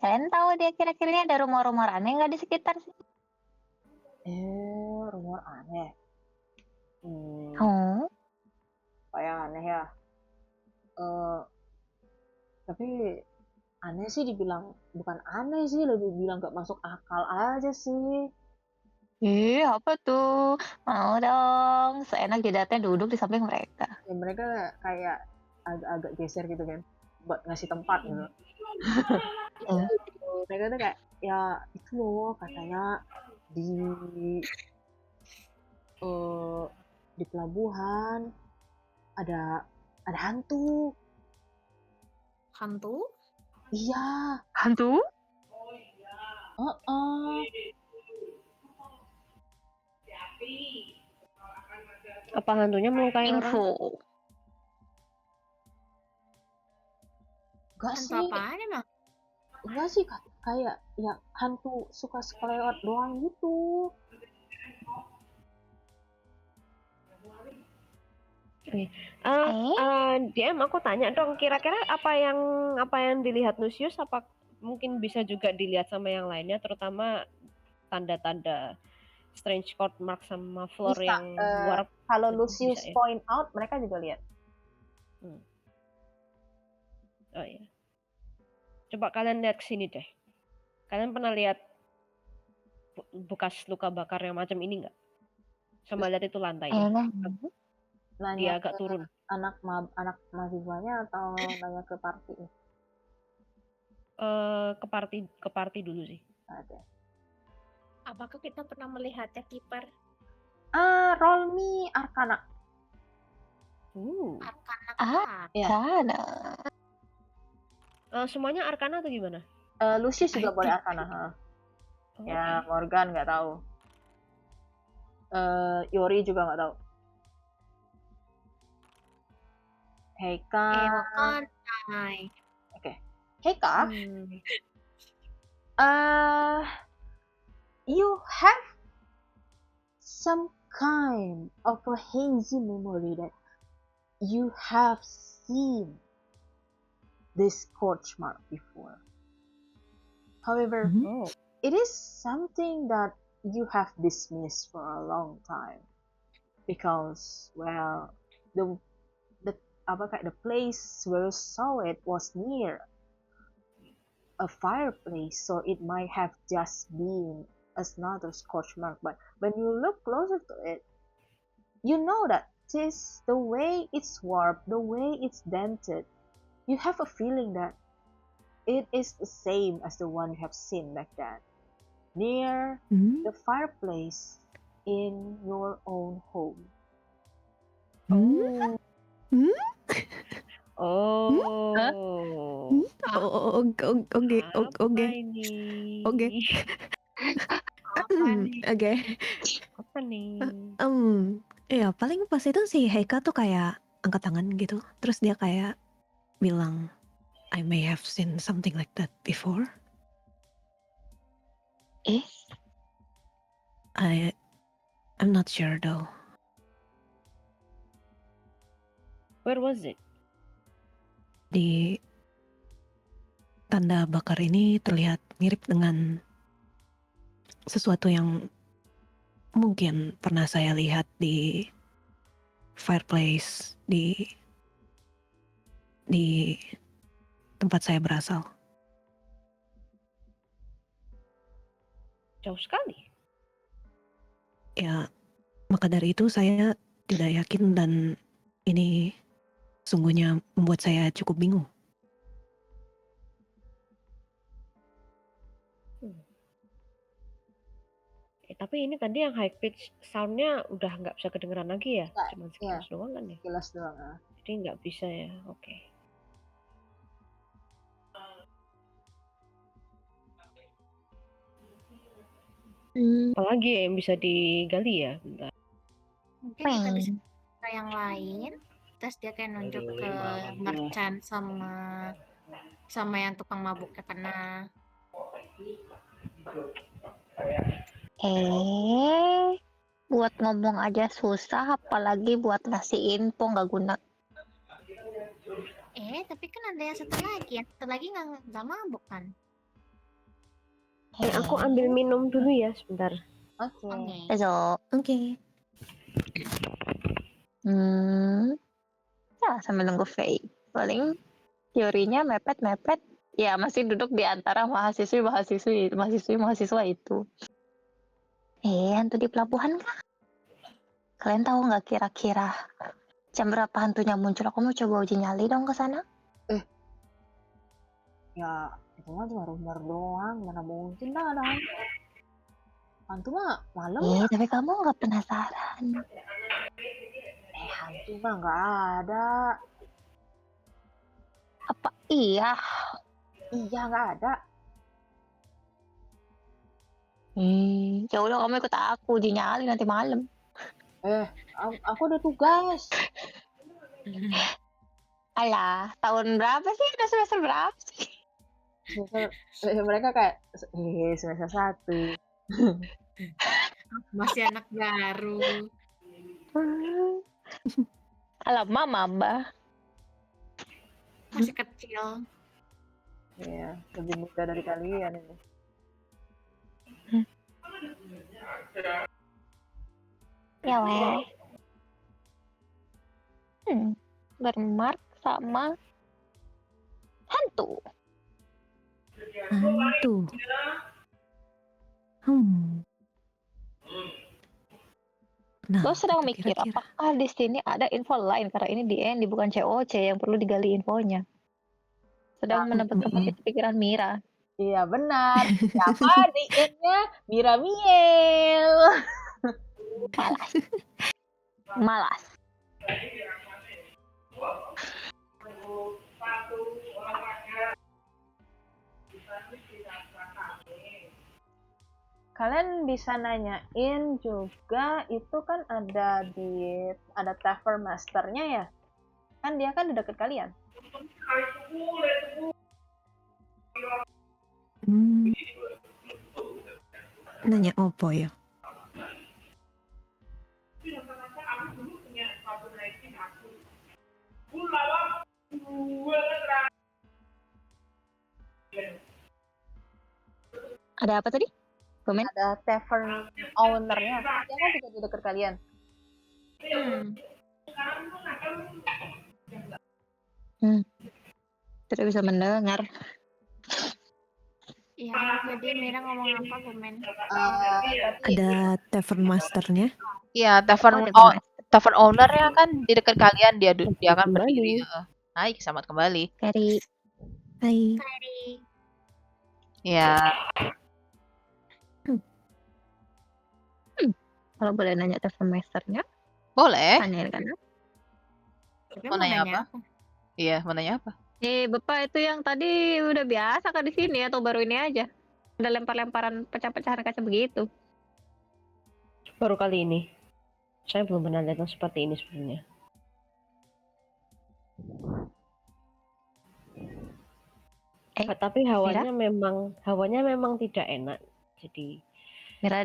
Kalian tahu dia kira-kira ada rumor-rumor aneh nggak di sekitar sini? Rumor aneh. Oh, Kayak aneh ya. Tapi aneh sih dibilang, bukan aneh sih, lebih bilang gak masuk akal aja sih. apa tuh? Mau dong, seenak jidatnya duduk di samping mereka. Ya mereka kayak agak geser gitu kan, buat ngasih tempat gitu. Mereka tuh kayak ya itu loh katanya di pelabuhan ada hantu. Hantu? Iya. Hantu? Apa hantunya melukai orang? Info. Enggak Hantu sih. apaan emang? Enggak sih, kayak ya hantu suka sekelewat doang gitu. DM aku tanya dong, kira-kira apa yang dilihat Lucius, apa mungkin bisa juga dilihat sama yang lainnya, terutama tanda-tanda strange court mark sama floor Bisa, yang warp. kalau Itu Lucius bisa ya? point out, mereka juga lihat. Oh iya. Coba kalian lihat ke sini deh. Kalian pernah lihat bekas luka bakar yang macam ini nggak? Sama lihat itu lantainya. Nanya Dia agak ke turun. anak mahasiswanya atau nanya ke party? Ke party dulu sih. Oke. Apakah kita pernah melihatnya, Kiper? Roll me Arcana. Arcana. Sana. Semuanya Arcana atau gimana? Lucius juga boleh Arcana. Ya Morgan nggak tahu. Yori juga nggak tahu. Heika. Ewokantai. Oke. Heika, you have some kind of a hazy memory that you have seen this scorch mark before. However, Mhm. it is something that you have dismissed for a long time because, well, the the place where you saw it was near a fireplace, so it might have just been another scorch mark. But when you look closer to it, you know that this the way it's warped, the way it's dented. You have a feeling that it is the same as the one you have seen back then, near Hmm? the fireplace in your own home. Hmm? Hmm? Oh. Hmm? Oke, Apa oke, ini? oke. Apa nih? Oke. Apa nih? Ya paling pas itu si Heika tuh kayak angkat tangan gitu, terus dia kayak bilang, I may have seen something like that before. Eh, I'm not sure though. Where was it? Di tanda bakar ini terlihat mirip dengan sesuatu yang mungkin pernah saya lihat di fireplace di tempat saya berasal. Jauh sekali. Ya, maka dari itu saya tidak yakin dan ini sungguhnya membuat saya cukup bingung. Tapi ini tadi yang high pitch soundnya udah nggak bisa kedengeran lagi ya? Nggak, Cuma iya. sekilas doang kan ya? Jelas doang. Jadi nggak bisa ya? Oke. Apalagi ya yang bisa digali ya? Bentar. Mungkin kita bisa ke yang lain. Terus dia kayak nunjuk ke merchant sama yang tukang mabuknya pernah. Buat ngomong aja susah, apalagi buat ngasih info nggak guna. Tapi kan ada yang satu lagi. Yang satu lagi nggak mabuk kan? Aku ambil minum dulu ya sebentar. Oke. Besok. Oke. Ya sambil nunggu Faye. Paling teorinya mepet-mepet. Ya masih duduk di antara mahasiswa itu. Hantu di pelabuhan kah? Kalian tahu nggak kira-kira jam berapa hantunya muncul? Aku mau coba uji nyali dong ke sana. Ya, itu mah cuma rumor doang. Mana mungkin lah ada hantu. Hantu mah malam ya. Tapi kamu nggak penasaran? Hantu mah nggak ada. Apa iya? Iya, nggak ada. Ya udah kamu ikut aku uji nyali nanti malam. Aku ada tugas. Alah, tahun berapa sih? Udah semester berapa sih? Mereka kayak semester 1. Masih anak baru. Alah, maba. Masih kecil. Iya, lebih muda dari kalian ini. Ya weh. Bermark sama hantu. Hantu. Nah, Lo sedang itu mikir kira-kira. apakah di sini ada info lain karena ini DN bukan COC yang perlu digali infonya. Sedang menebak-nebak itu pikiran Mira. Iya benar. Siapa DN-nya? Mira Miel. Malas. kalian bisa nanyain juga, itu kan ada Tavern Masternya ya, kan dia kan di dekat kalian. Hmm, nanya opo ya? Ada apa tadi? Komen? Ada Tavern ownernya, dia kan juga di dekat kalian. Tidak bisa mendengar. Ya, jadi Mira ngomong apa komen? Ada tavern masternya? Iya, Oh, Tavern Master. Tavern ownernya kan di dekat kalian, dia akan Kembali. berdiri. Hai, selamat kembali. Dari Hai. Ya, kalau boleh nanya Tavern Masternya, boleh. tanyain kan? Tapi Mau mau nanya nanya apa? Iya, mau nanya apa? Bapak itu yang tadi udah biasa kan di sini atau baru ini aja? Udah lempar-lemparan pecah-pecahan kaca begitu. Baru kali ini. Saya belum pernah lihat yang seperti ini sebenarnya. Tapi hawanya memang tidak enak. Jadi Mira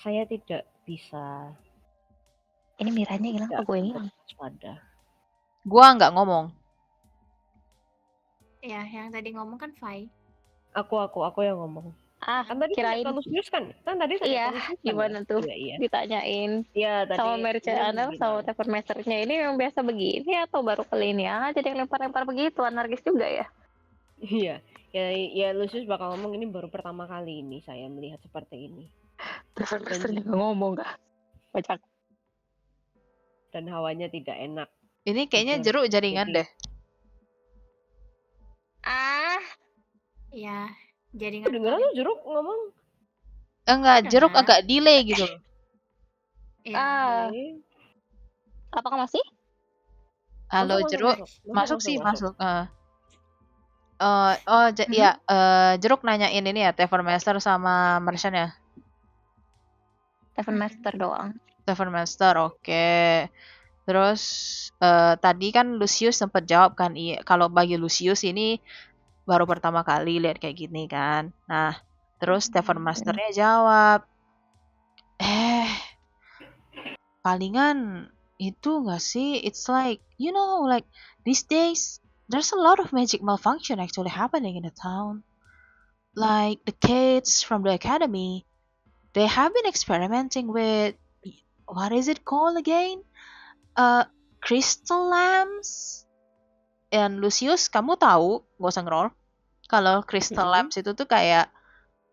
saya tidak bisa ini Miranya hilang apa gue hilang? waspada. Gua nggak ngomong. ya, yang tadi ngomong kan Fai. Aku yang ngomong. Ah, Kan tadi kirain. terlalu serius kan? Kan tadi saya Iya, terlalu serius kan? gimana tuh? Iya. Ditanyain Iya, tadi sama merchant dia owner sama bilang, Tavern Masternya ini yang biasa begini atau baru kali ini aja yang lempar-lempar begitu, anarkis juga ya? Iya. Ya Lucius bakal ngomong ini baru pertama kali ini saya melihat seperti ini. Tavern Masternya nggak ngomong kah? Kocak. Dan hawanya tidak enak. Ini kayaknya Jujur. jeruk jaringan Jadi- deh. Ah, Ya, jaringan Kedengeran kali. lu jeruk ngomong? Enggak, jeruk Dengar. agak delay gitu. Ya, Oke. apakah masih? Halo Masuk, jeruk, masuk sih masuk. masuk. Ya, jeruk nanyain ini ya, Tavern Master sama merchant ya. Tavern Master doang. Tavern Master, oke. Terus tadi kan Lucius sempat jawab kan, iya, kalau bagi Lucius ini baru pertama kali lihat kayak gini kan. Nah, terus Tavern Masternya jawab, palingan itu nggak sih? It's like, like these days there's a lot of magic malfunction actually happening in the town. Like the kids from the academy, they have been experimenting with, what is it called again? Crystal lamps. And Lucius, kamu tahu, gak usah ngerol, kalau crystal lamps itu tuh kayak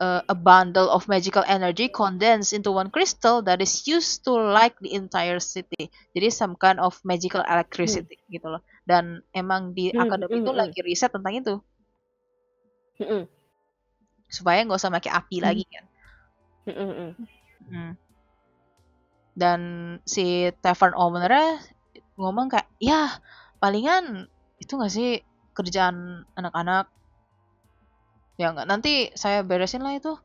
a bundle of magical energy condensed into one crystal that is used to light the entire city. Jadi some kind of magical electricity gitu loh. Dan emang di akademi itu lagi riset tentang itu. Supaya nggak usah pakai api lagi kan. Dan si tavern owner ngomong kayak, ya palingan itu nggak sih kerjaan anak-anak. Ya nggak, nanti saya beresin lah itu.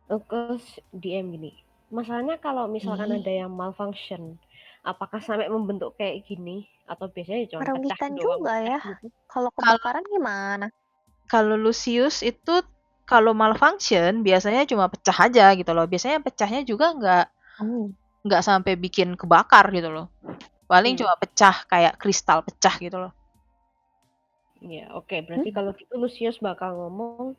Terus DM gini, masalahnya kalau misalkan ada yang malfunction, apakah sampai membentuk kayak gini atau biasanya cuma pecah Merugikan doang? juga ya. Gitu? Kalau kebakaran gimana? Kalau Lucius itu kalau malfunction biasanya cuma pecah aja gitu loh. Biasanya pecahnya juga nggak sampai bikin kebakar gitu loh. Paling cuma pecah kayak kristal pecah gitu loh. Ya, oke. Berarti kalau gitu Lucius bakal ngomong,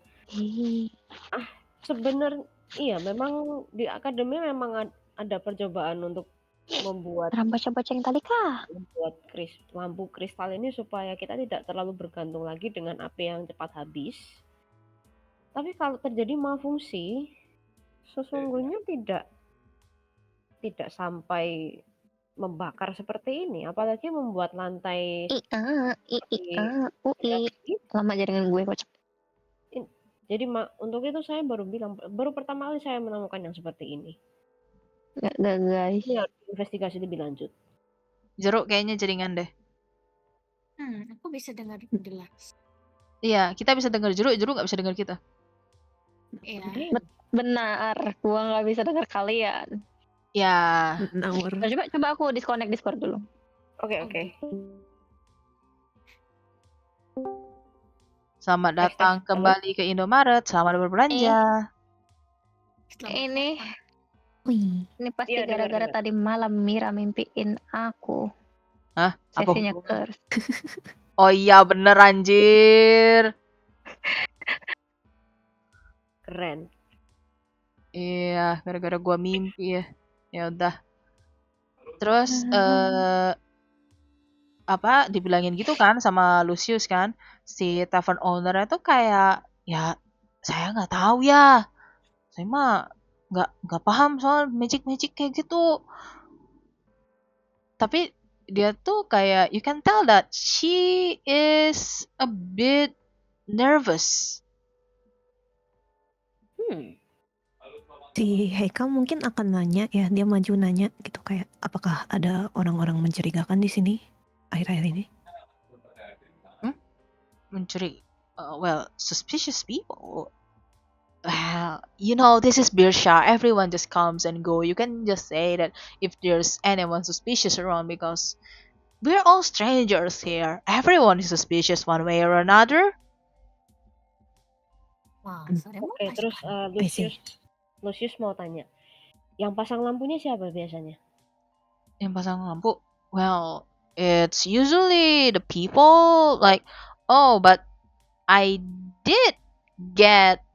sebenarnya iya memang di akademi memang ada percobaan untuk membuat baca-baca yang tadi kah? Membuat lampu kristal ini supaya kita tidak terlalu bergantung lagi dengan api yang cepat habis. Tapi kalau terjadi malfungsi, sesungguhnya tidak sampai membakar seperti ini, apalagi membuat lantai Lama jaringan gue kocak. Jadi untuk itu saya baru pertama kali saya menemukan yang seperti ini. Gak guys. Ini harus investigasi lebih lanjut. Jeruk kayaknya jaringan deh. Aku bisa dengar jelas. Iya, kita bisa dengar jeruk nggak bisa dengar kita. Iya. Benar, gua nggak bisa dengar kalian. Ya, Ngawur. Coba aku disconnect Discord dulu. Oke. selamat Tes, datang halo. kembali ke Indomaret. Selamat berbelanja. Selamat Ini datang. Wih. ini pasti Iya, dengar. gara-gara tadi malam Mira mimpiin aku Hah? Apa sesinya hubungannya? Curse. Oh iya bener anjir. Keren. Iya, gara-gara gua mimpi ya. Ya udah. Terus apa dibilangin gitu kan sama Lucius kan, si tavern owner itu kayak ya saya nggak tahu ya. Saya mah nggak paham soal magic kayak gitu. Tapi dia tuh kayak you can tell that she is a bit nervous. Si Heika mungkin akan nanya ya, dia maju nanya gitu kayak apakah ada orang-orang mencurigakan di sini akhir-akhir ini? Well, suspicious people. Well, you know, this is Birsha. Everyone just comes and go. You can just say that if there's anyone suspicious around because we're all strangers here. Everyone is suspicious one way or another. Wah, Oke, terus I see. Lucius mau tanya, yang pasang lampunya siapa biasanya? Yang pasang lampu. Well, it's usually the people like, oh, but I did get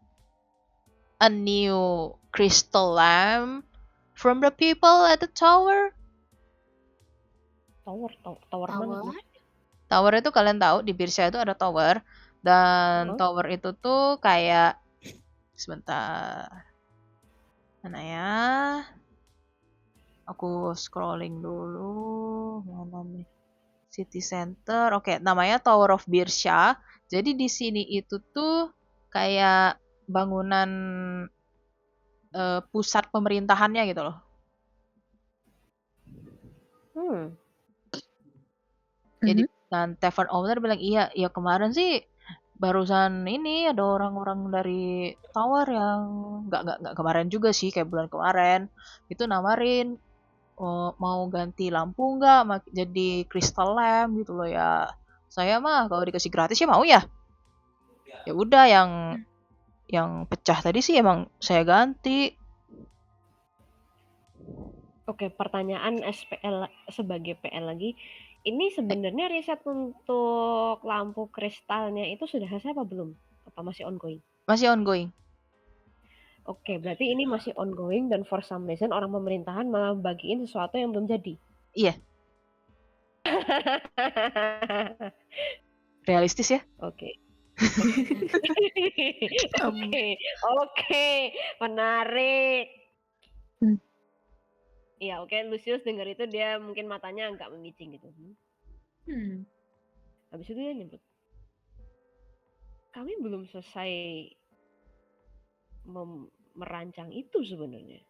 a new crystal lamp from the people at the tower. Tower mana? Tower. Tower itu kalian tahu di Birsha itu ada tower dan tower itu tuh kayak sebentar. Mana ya? Aku scrolling dulu. Mana nih? City Center. Oke, namanya Tower of Birsha. Jadi di sini itu tuh kayak bangunan pusat pemerintahannya gitu loh. Jadi dan tavern owner bilang iya, ya kemarin sih barusan ini ada orang-orang dari tower yang nggak kemarin juga sih kayak bulan kemarin itu nawarin mau ganti lampu nggak jadi crystal lamp gitu loh ya. Saya mah kalau dikasih gratis ya mau ya. Ya udah yang pecah tadi sih emang saya ganti. Oke, pertanyaan SPL sebagai PL lagi. Ini sebenarnya riset untuk lampu kristalnya itu sudah selesai apa belum? Apa masih ongoing? Masih ongoing. Oke, berarti ini masih ongoing dan for some reason orang pemerintahan malah bagiin sesuatu yang belum jadi. Iya. Realistis ya? Oke. Oke, menarik. Iya, oke, Lucius dengar itu dia mungkin matanya agak memicing gitu. Habis itu dia nyebut, kami belum selesai merancang itu sebenarnya.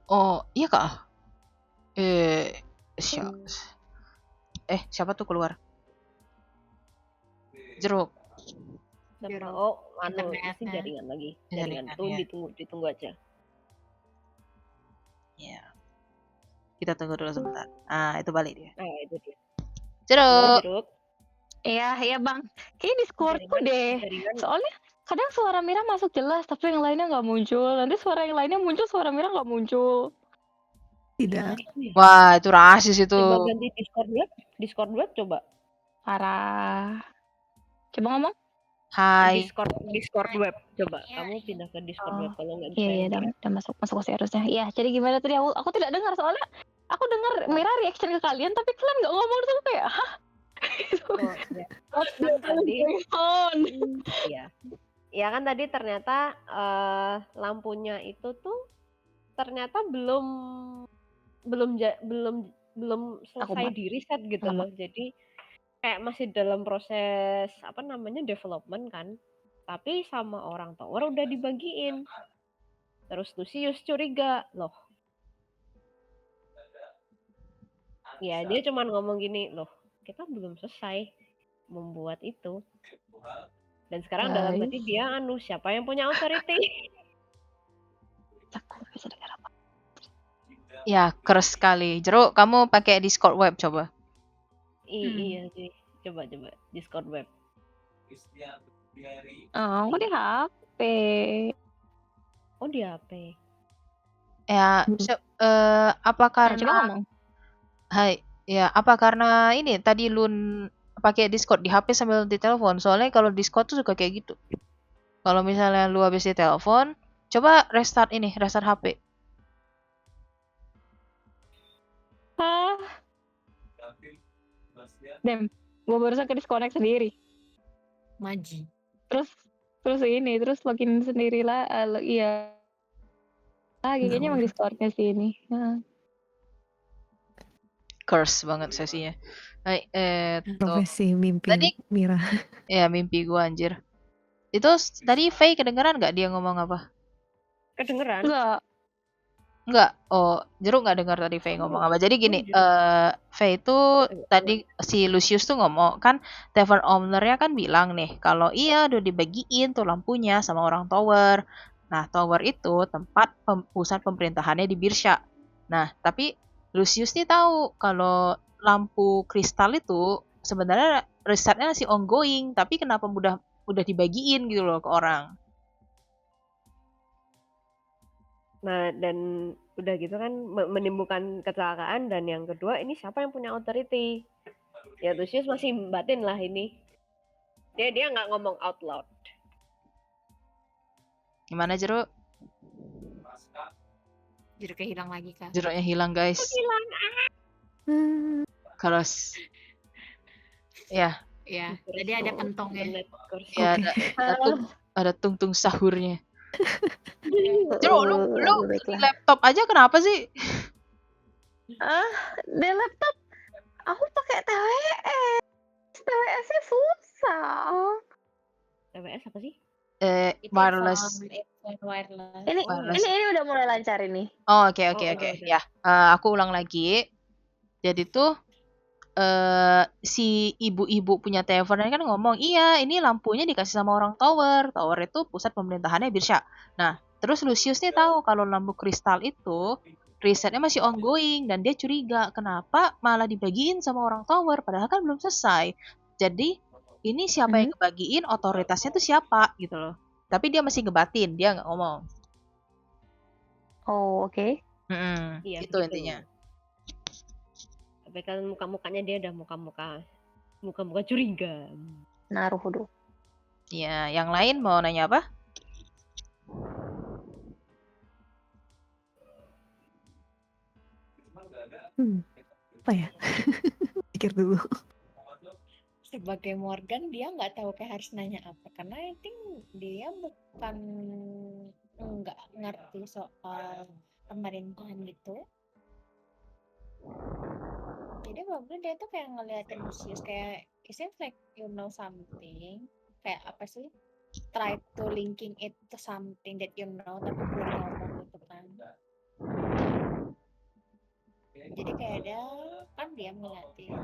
Oh, iya kak. Siapa tuh keluar? Jeruk. Oh, pasti jaringan lagi. Jaringan tuh ditunggu aja. Ya. Kita tunggu dulu sebentar. Ah, itu balik dia. Itu dia. Jeruk. Iya bang. Kayaknya Discordku deh. Soalnya kadang suara Mira masuk jelas, tapi yang lainnya nggak muncul. Nanti suara yang lainnya muncul, suara Mira nggak muncul. Tidak. Wah, itu rasis itu. Coba ganti Discord web coba. Parah. Coba ngomong. Hai. Discord web coba. Kamu pindah ke Discord web kalau nggak bisa. Iya, udah masuk ke harusnya. Iya, jadi gimana tadi aku tidak dengar soalnya aku dengar Mira reaction ke kalian tapi kalian nggak ngomong terus kayak hah? Ya kan tadi ternyata lampunya itu tuh ternyata belum selesai di riset gitu loh. Jadi kayak masih dalam proses development kan. Tapi sama orang tower udah dibagiin. Terus Lucius curiga loh. Ya dia cuma ngomong gini loh, kita belum selesai. membuat itu. Dan sekarang dalam hati dia siapa yang punya authority? Aku bisa dengar apa? Ya, keras sekali. Jeruk, kamu pakai Discord web coba. Iya sih. Coba Discord web. Oh, aku di HP. Oh, di HP. Ya, apa Coba karena ngomong. apa karena ini tadi Lun pakai Discord di HP sambil di telepon? Soalnya kalau Discord tuh suka kayak gitu. Kalau misalnya lu habis di telepon, coba restart HP. Hah, Dem, gue barusan ke disconnect sendiri. Maji. Terus login sendiri lah. Iya. Kayaknya emang Discordnya sih ini. Nah. Curse banget sesinya. Profesi mimpi Tadi Mira. ya mimpi gua anjir. Itu tadi Faye kedengeran nggak dia ngomong apa? Kedengeran? Enggak. Oh, Jeruk nggak dengar tadi Faye ngomong apa. Jadi gini, Faye itu tadi si Lucius tuh ngomong kan tavern owner-nya kan bilang nih kalau iya udah dibagiin tuh lampunya sama orang tower. Nah, tower itu tempat pusat pemerintahannya di Birsha. Nah, tapi Lucius nih tahu kalau lampu kristal itu sebenarnya risetnya masih ongoing, tapi kenapa udah dibagiin gitu loh ke orang. Nah, dan udah gitu kan menimbulkan kecelakaan, dan yang kedua ini siapa yang punya authority? Ya Lucius masih batin lah ini. Dia nggak ngomong out loud. Gimana Jeruk? Jeruknya hilang lagi kak. Jeruknya hilang guys. Hilang. Kalau ya. Ya, tadi ada kentongnya. Ya, ada tung-tung sahurnya. Jeruk, lu di laptop aja kenapa sih? Di laptop aku pakai TWS. TWS-nya susah. TWS apa sih? Wireless. Ini udah mulai lancar ini. Oh, oke. Ya, aku ulang lagi. Jadi tuh si ibu-ibu punya tavern kan ngomong, iya ini lampunya dikasih sama orang tower. Tower itu pusat pemerintahannya Birsha. Nah, terus Lucius nih tahu kalau lampu kristal itu risetnya masih ongoing dan dia curiga kenapa malah dibagiin sama orang tower padahal kan belum selesai. Jadi ini siapa yang ngebagiin, otoritasnya tuh siapa gitu loh. Tapi dia masih ngebatin, dia nggak ngomong. Oh, oke. Iya, itu begitu. intinya. Tapi kan muka-mukanya dia udah muka-muka curiga. Naruhodo. Iya, yang lain mau nanya apa? Apa ya? Pikir dulu. Sebagai Morgan dia nggak tahu kayak harus nanya apa karena I think dia bukan nggak ngerti soal pemerintahan gitu. Jadi mungkin dia tuh kayak ngeliatin Lucius kayak it seems like you know something, kayak apa sih, try to linking it to something that you know tapi belum ngomong gitu kan. Jadi kayak dia kan dia ngeliatin.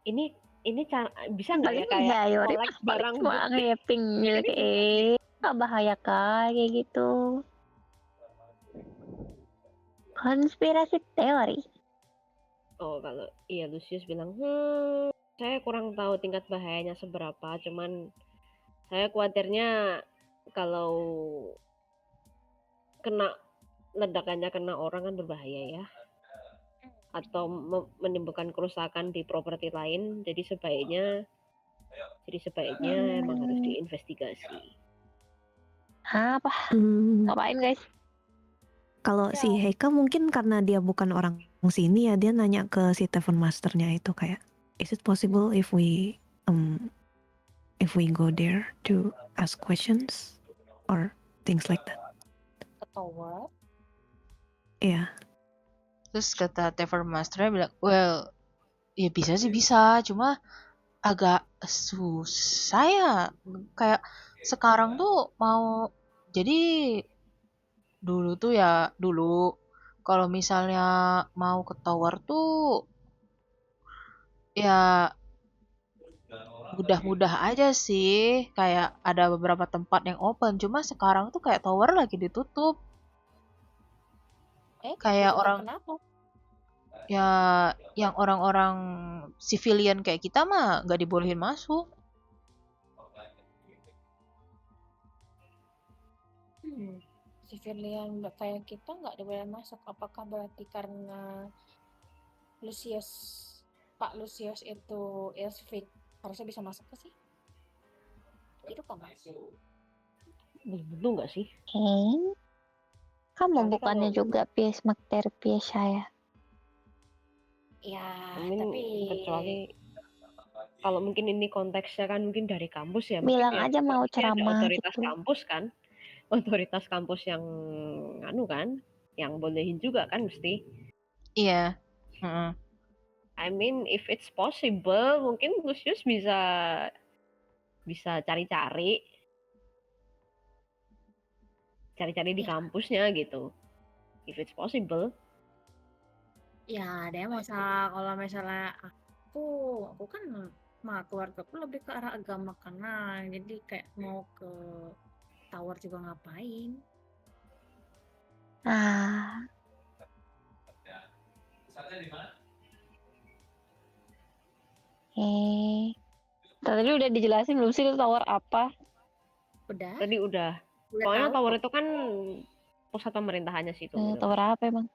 Ini bisa nggak ya kayak collect barang cuma ngeping gitu nggak bahaya kayak gitu. Konspirasi teori. Oh, kalau iya Lucius bilang, saya kurang tahu tingkat bahayanya seberapa, cuman saya khawatirnya kalau ledakannya kena orang kan berbahaya ya, atau menimbulkan kerusakan di properti lain, jadi sebaiknya emang harus diinvestigasi. Apa? Ngapain guys? Kalau si Heika mungkin karena dia bukan orang sini ya, dia nanya ke si tavern masternya itu kayak, is it possible if we go there to ask questions or things like that? Tower. Iya. Terus kata tavern masternya bilang, well, ya bisa sih bisa, cuma agak susah ya. Kayak sekarang tuh mau jadi Dulu tuh ya dulu kalau misalnya mau ke tower tuh ya mudah-mudah aja sih, kayak ada beberapa tempat yang open. Cuma sekarang tuh kayak tower lagi ditutup. Kayak Ditutup orang kenapa? ya yang orang-orang civilian kayak kita mah nggak dibolehin masuk. Civilian kayak kita nggak boleh masuk. Apakah berarti karena Lucius, Pak Lucius itu Ilsfik harusnya bisa masuk ke sih? Itu kan Belum tentu nggak sih? Kamu Nanti bukannya kalau juga PS Makter PS saya. ya, mungkin tapi kecuali kalau mungkin ini konteksnya kan mungkin dari kampus ya, mungkin Bilang ya aja mau pasti ada ceramah otoritas gitu. kampus kan, otoritas kampus yang anu kan, yang bolehin juga kan mesti. Iya. Heeh. I mean if it's possible mungkin Lucius bisa cari-cari di ya, kampusnya gitu. If it's possible. ya ada masalah kalau misalnya aku kan keluarga aku lebih ke arah agama karena jadi kayak mau ke tower juga ngapain? Ah, tadi udah dijelasin belum sih itu tower apa? Udah Tadi udah. tahu Soalnya tower kok. itu kan pusat pemerintahannya situ gitu. Tower apa emang?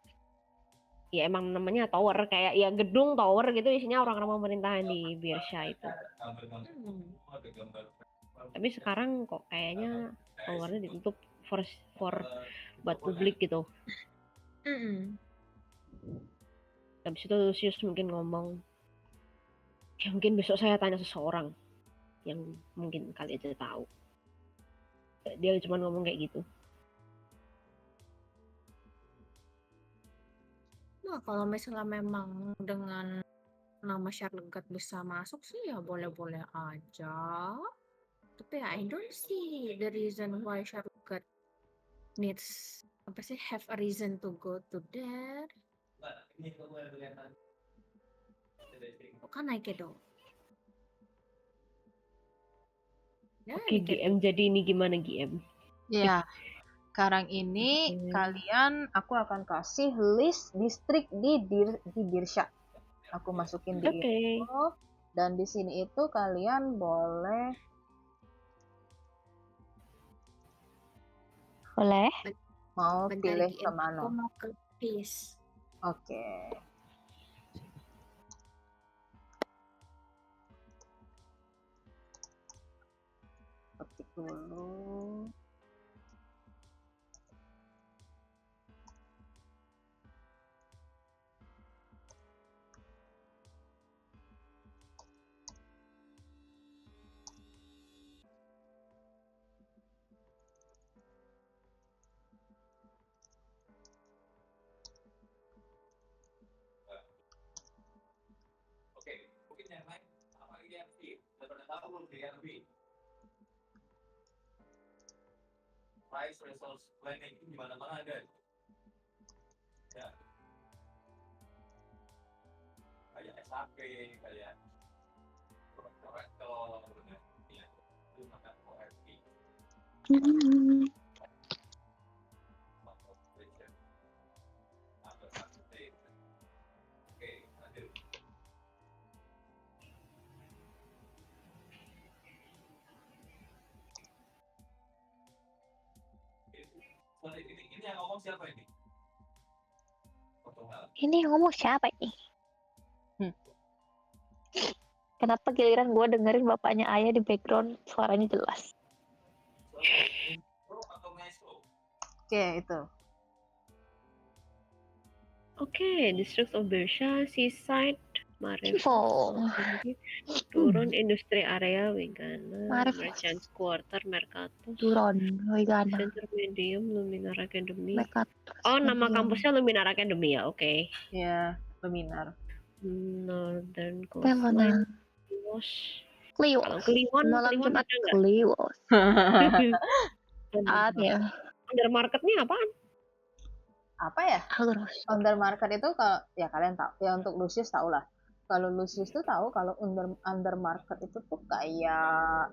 Ya emang namanya tower, kayak ya gedung tower gitu isinya orang-orang pemerintahan di Birsha itu. Tapi sekarang kok kayaknya towernya ditutup for buat publik gitu. Habis itu Lucius mungkin ngomong, ya mungkin besok saya tanya seseorang yang mungkin kalian aja tahu. Dia cuma ngomong kayak gitu. Nah, kalau misalnya memang dengan nama Charlotte bisa masuk sih ya boleh-boleh aja. Tapi I don't see the reason why Charlotte needs have a reason to go to there. Kan naik itu. Oke, GM jadi ini gimana GM? Ya, sekarang ini aku akan kasih list distrik di Birsha. Aku masukin di info, dan di sini itu kalian boleh mau pilih kemana. Aku mau ke Peace. Oke. Ketik dulu. Price resource planning di mana-mana ada. Ya. Kayak SAP, kayak korektor, ya. Itu makan ORP. Ini yang ngomong siapa ini? Ini yang ngomong siapa ini? Kenapa giliran gue dengerin bapaknya Ayah di background suaranya jelas? Oke, itu. Oke, District of Birsha, Seaside, Info. Turun industri area Wigana, Merchants Quarter, Mercatus, Turun Wigana, Center Medium, Luminar Academy. Mercatus. Oh, nama kampusnya Luminar Academy ya, oke. Ya, Luminar. Northern Coastline, Kliwos. Kalau Kliwon ada nggak? Kliwos. Under marketnya apaan? apa ya? Terus. Undermarket itu kalau ya kalian tahu, ya untuk Lucius tahu lah. Kalau Lucius tuh tahu kalau undermarket itu tuh kayak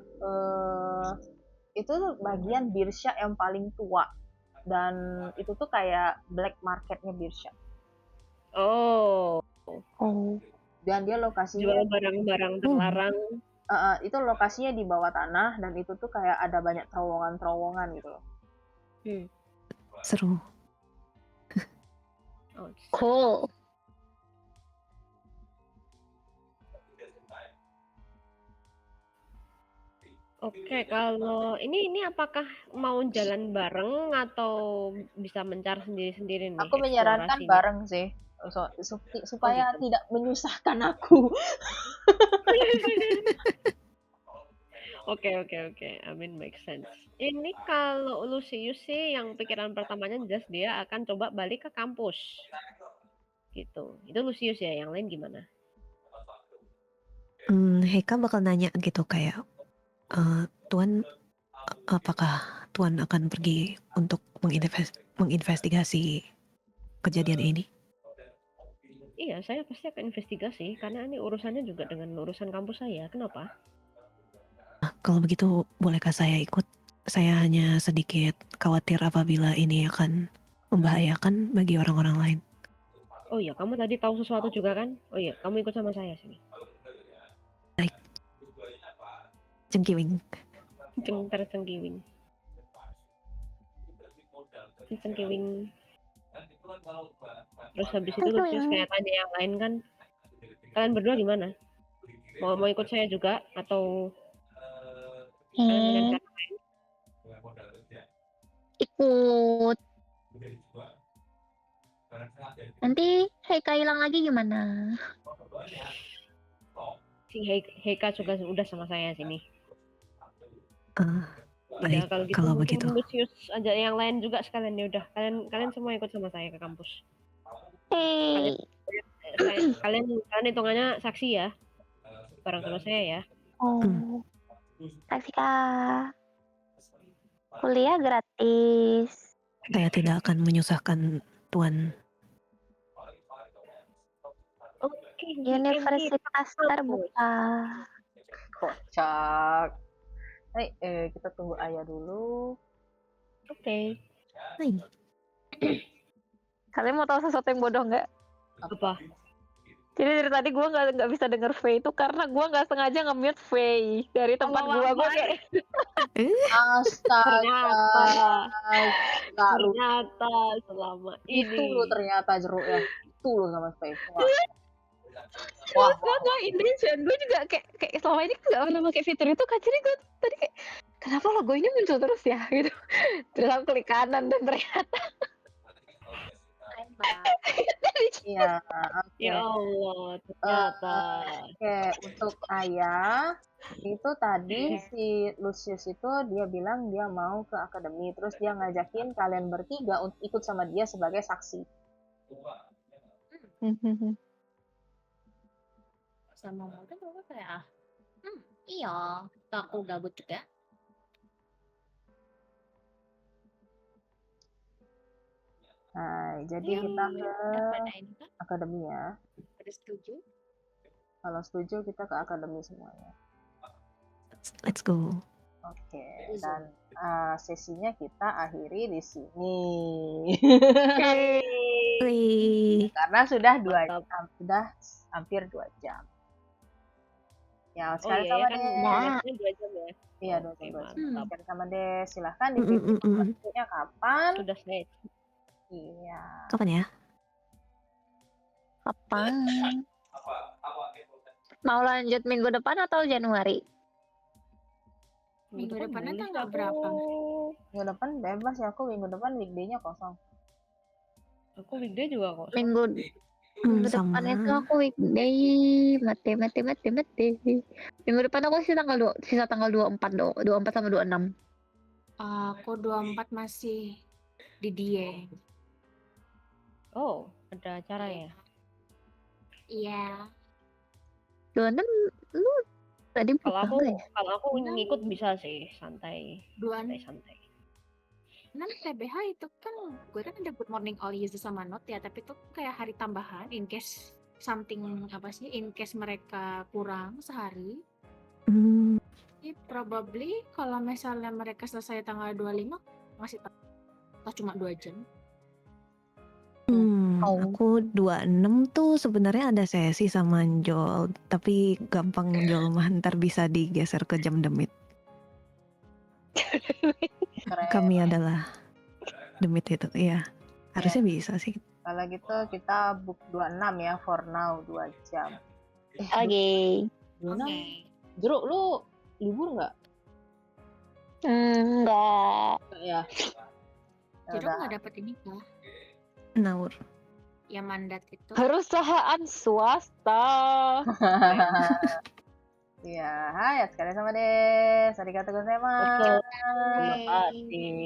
itu tuh bagian Birsha yang paling tua dan itu tuh kayak black marketnya Birsha. Oh, Oh. Dan dia lokasinya jual barang-barang terlarang. itu lokasinya di bawah tanah dan itu tuh kayak ada banyak terowongan-terowongan gitu loh. Seru. Oh, Cool. Oke, kalau ini apakah mau jalan bareng atau bisa mencar sendiri-sendiri nih Aku menyarankan eksplorasinya? bareng sih supaya gitu. tidak menyusahkan aku. Oke. I mean make sense. Ini kalau Lucius sih yang pikiran pertamanya jelas dia akan coba balik ke kampus. Gitu. Itu Lucius ya, yang lain gimana? Heka bakal nanya gitu kayak, Tuan, apakah Tuan akan pergi untuk menginvestigasi kejadian ini? Iya, saya pasti akan investigasi karena ini urusannya juga dengan urusan kampus saya. Kenapa? Kalau begitu, bolehkah saya ikut? Saya hanya sedikit khawatir apabila ini akan membahayakan bagi orang-orang lain. Oh iya, kamu tadi tahu sesuatu juga kan? Oh iya, kamu ikut sama saya sini. Baik. Cengkiwing. Tercengkiwing. Cengkiwing. Terus habis itu Lucius kayak tanya yang lain kan, kalian berdua gimana? Mau ikut saya juga atau kalian punya rencana lain? Ikut. Nanti Heika hilang lagi gimana? Si Heika juga udah sama saya sini. Baik, Udah, kalau gitu kalau mungkin begitu. Lucius ajak yang lain juga sekalian. Ya udah, kalian semua ikut sama saya ke kampus. Hey. Kalian hitungannya saksi ya, bareng sama saya ya. Oh. Saksi Kak. Kuliah gratis. Saya tidak akan menyusahkan Tuan. Oke, Universitas terbuka. Kocak. Kita tunggu Ayah dulu. Oke. Hai. Kalian mau tahu sesuatu yang bodoh nggak? Apa? Jadi dari tadi gue nggak bisa denger Faye itu karena gue nggak sengaja nge-mute Faye dari tempat gue kayak Astaga. Ternyata selama ini. Itu lo ternyata jeruknya. Itu lo sama Faye. Wah, gue intention. Gue juga kayak selama ini nggak pernah pakai fitur itu kan. Jadi gue tadi kayak kenapa logo ini muncul terus ya gitu. Terus aku klik kanan dan ternyata Iya. Ya Allah, ternyata. Oke, untuk Ayah itu tadi si Lucius itu dia bilang dia mau ke akademi, terus dia ngajakin kalian bertiga untuk ikut sama dia sebagai saksi. Sama Morgan juga kayak iya, aku gabut juga. Nah, jadi kita ke akademi ya. Pada setuju? Kalau setuju kita ke akademi semuanya. Let's go. Oke, dan sesinya kita akhiri di sini. Karena sudah sudah hampir 2 jam. Ya, sekarang sama kan deh. 2 jam ya. Iya, Oke, 2 jam. mantap. Sekarang sama deh. Silahkan dipilih waktunya kapan. Sudah selesai. Iya. Kapan ya? kapan? Mau lanjut minggu depan atau Januari? Minggu depannya boleh tanggal sih, berapa? Minggu depan bebas ya, aku minggu depan weekday-nya kosong. Aku weekday juga kok. Minggu depan itu aku weekday. Mati. Minggu depan aku sisa tanggal 24 sama 26. Aku 24 masih di Dieng. Oh, ada acara ya? Iya. 26 lu tadi Kalau buka aku nggak ya? ngikut bisa sih, santai. Duaan. Santai. non TBH itu kan gue kan ada good morning all user sama not ya, tapi itu kayak hari tambahan in case something apa sih, in case mereka kurang sehari. Hmm, Jadi probably kalau misalnya mereka selesai tanggal 25 masih atau cuma 2 jam. Oh. aku 26 tuh sebenarnya ada sesi sama Njol, tapi gampang Njol mah ntar bisa digeser ke jam demit. Keren. Kami adalah demit itu, iya. Harusnya bisa sih. Kalau gitu kita book 26 ya for now 2 jam. Oke. 26. Jeruk lu libur nggak? Enggak. Nggak ya? Ya Jadi udah. nggak dapat ini kah? Naur. Ya mandat itu. Perusahaan swasta. Iya, hai, sekali sama deh. Arigatou gozaimasu. Terima kasih.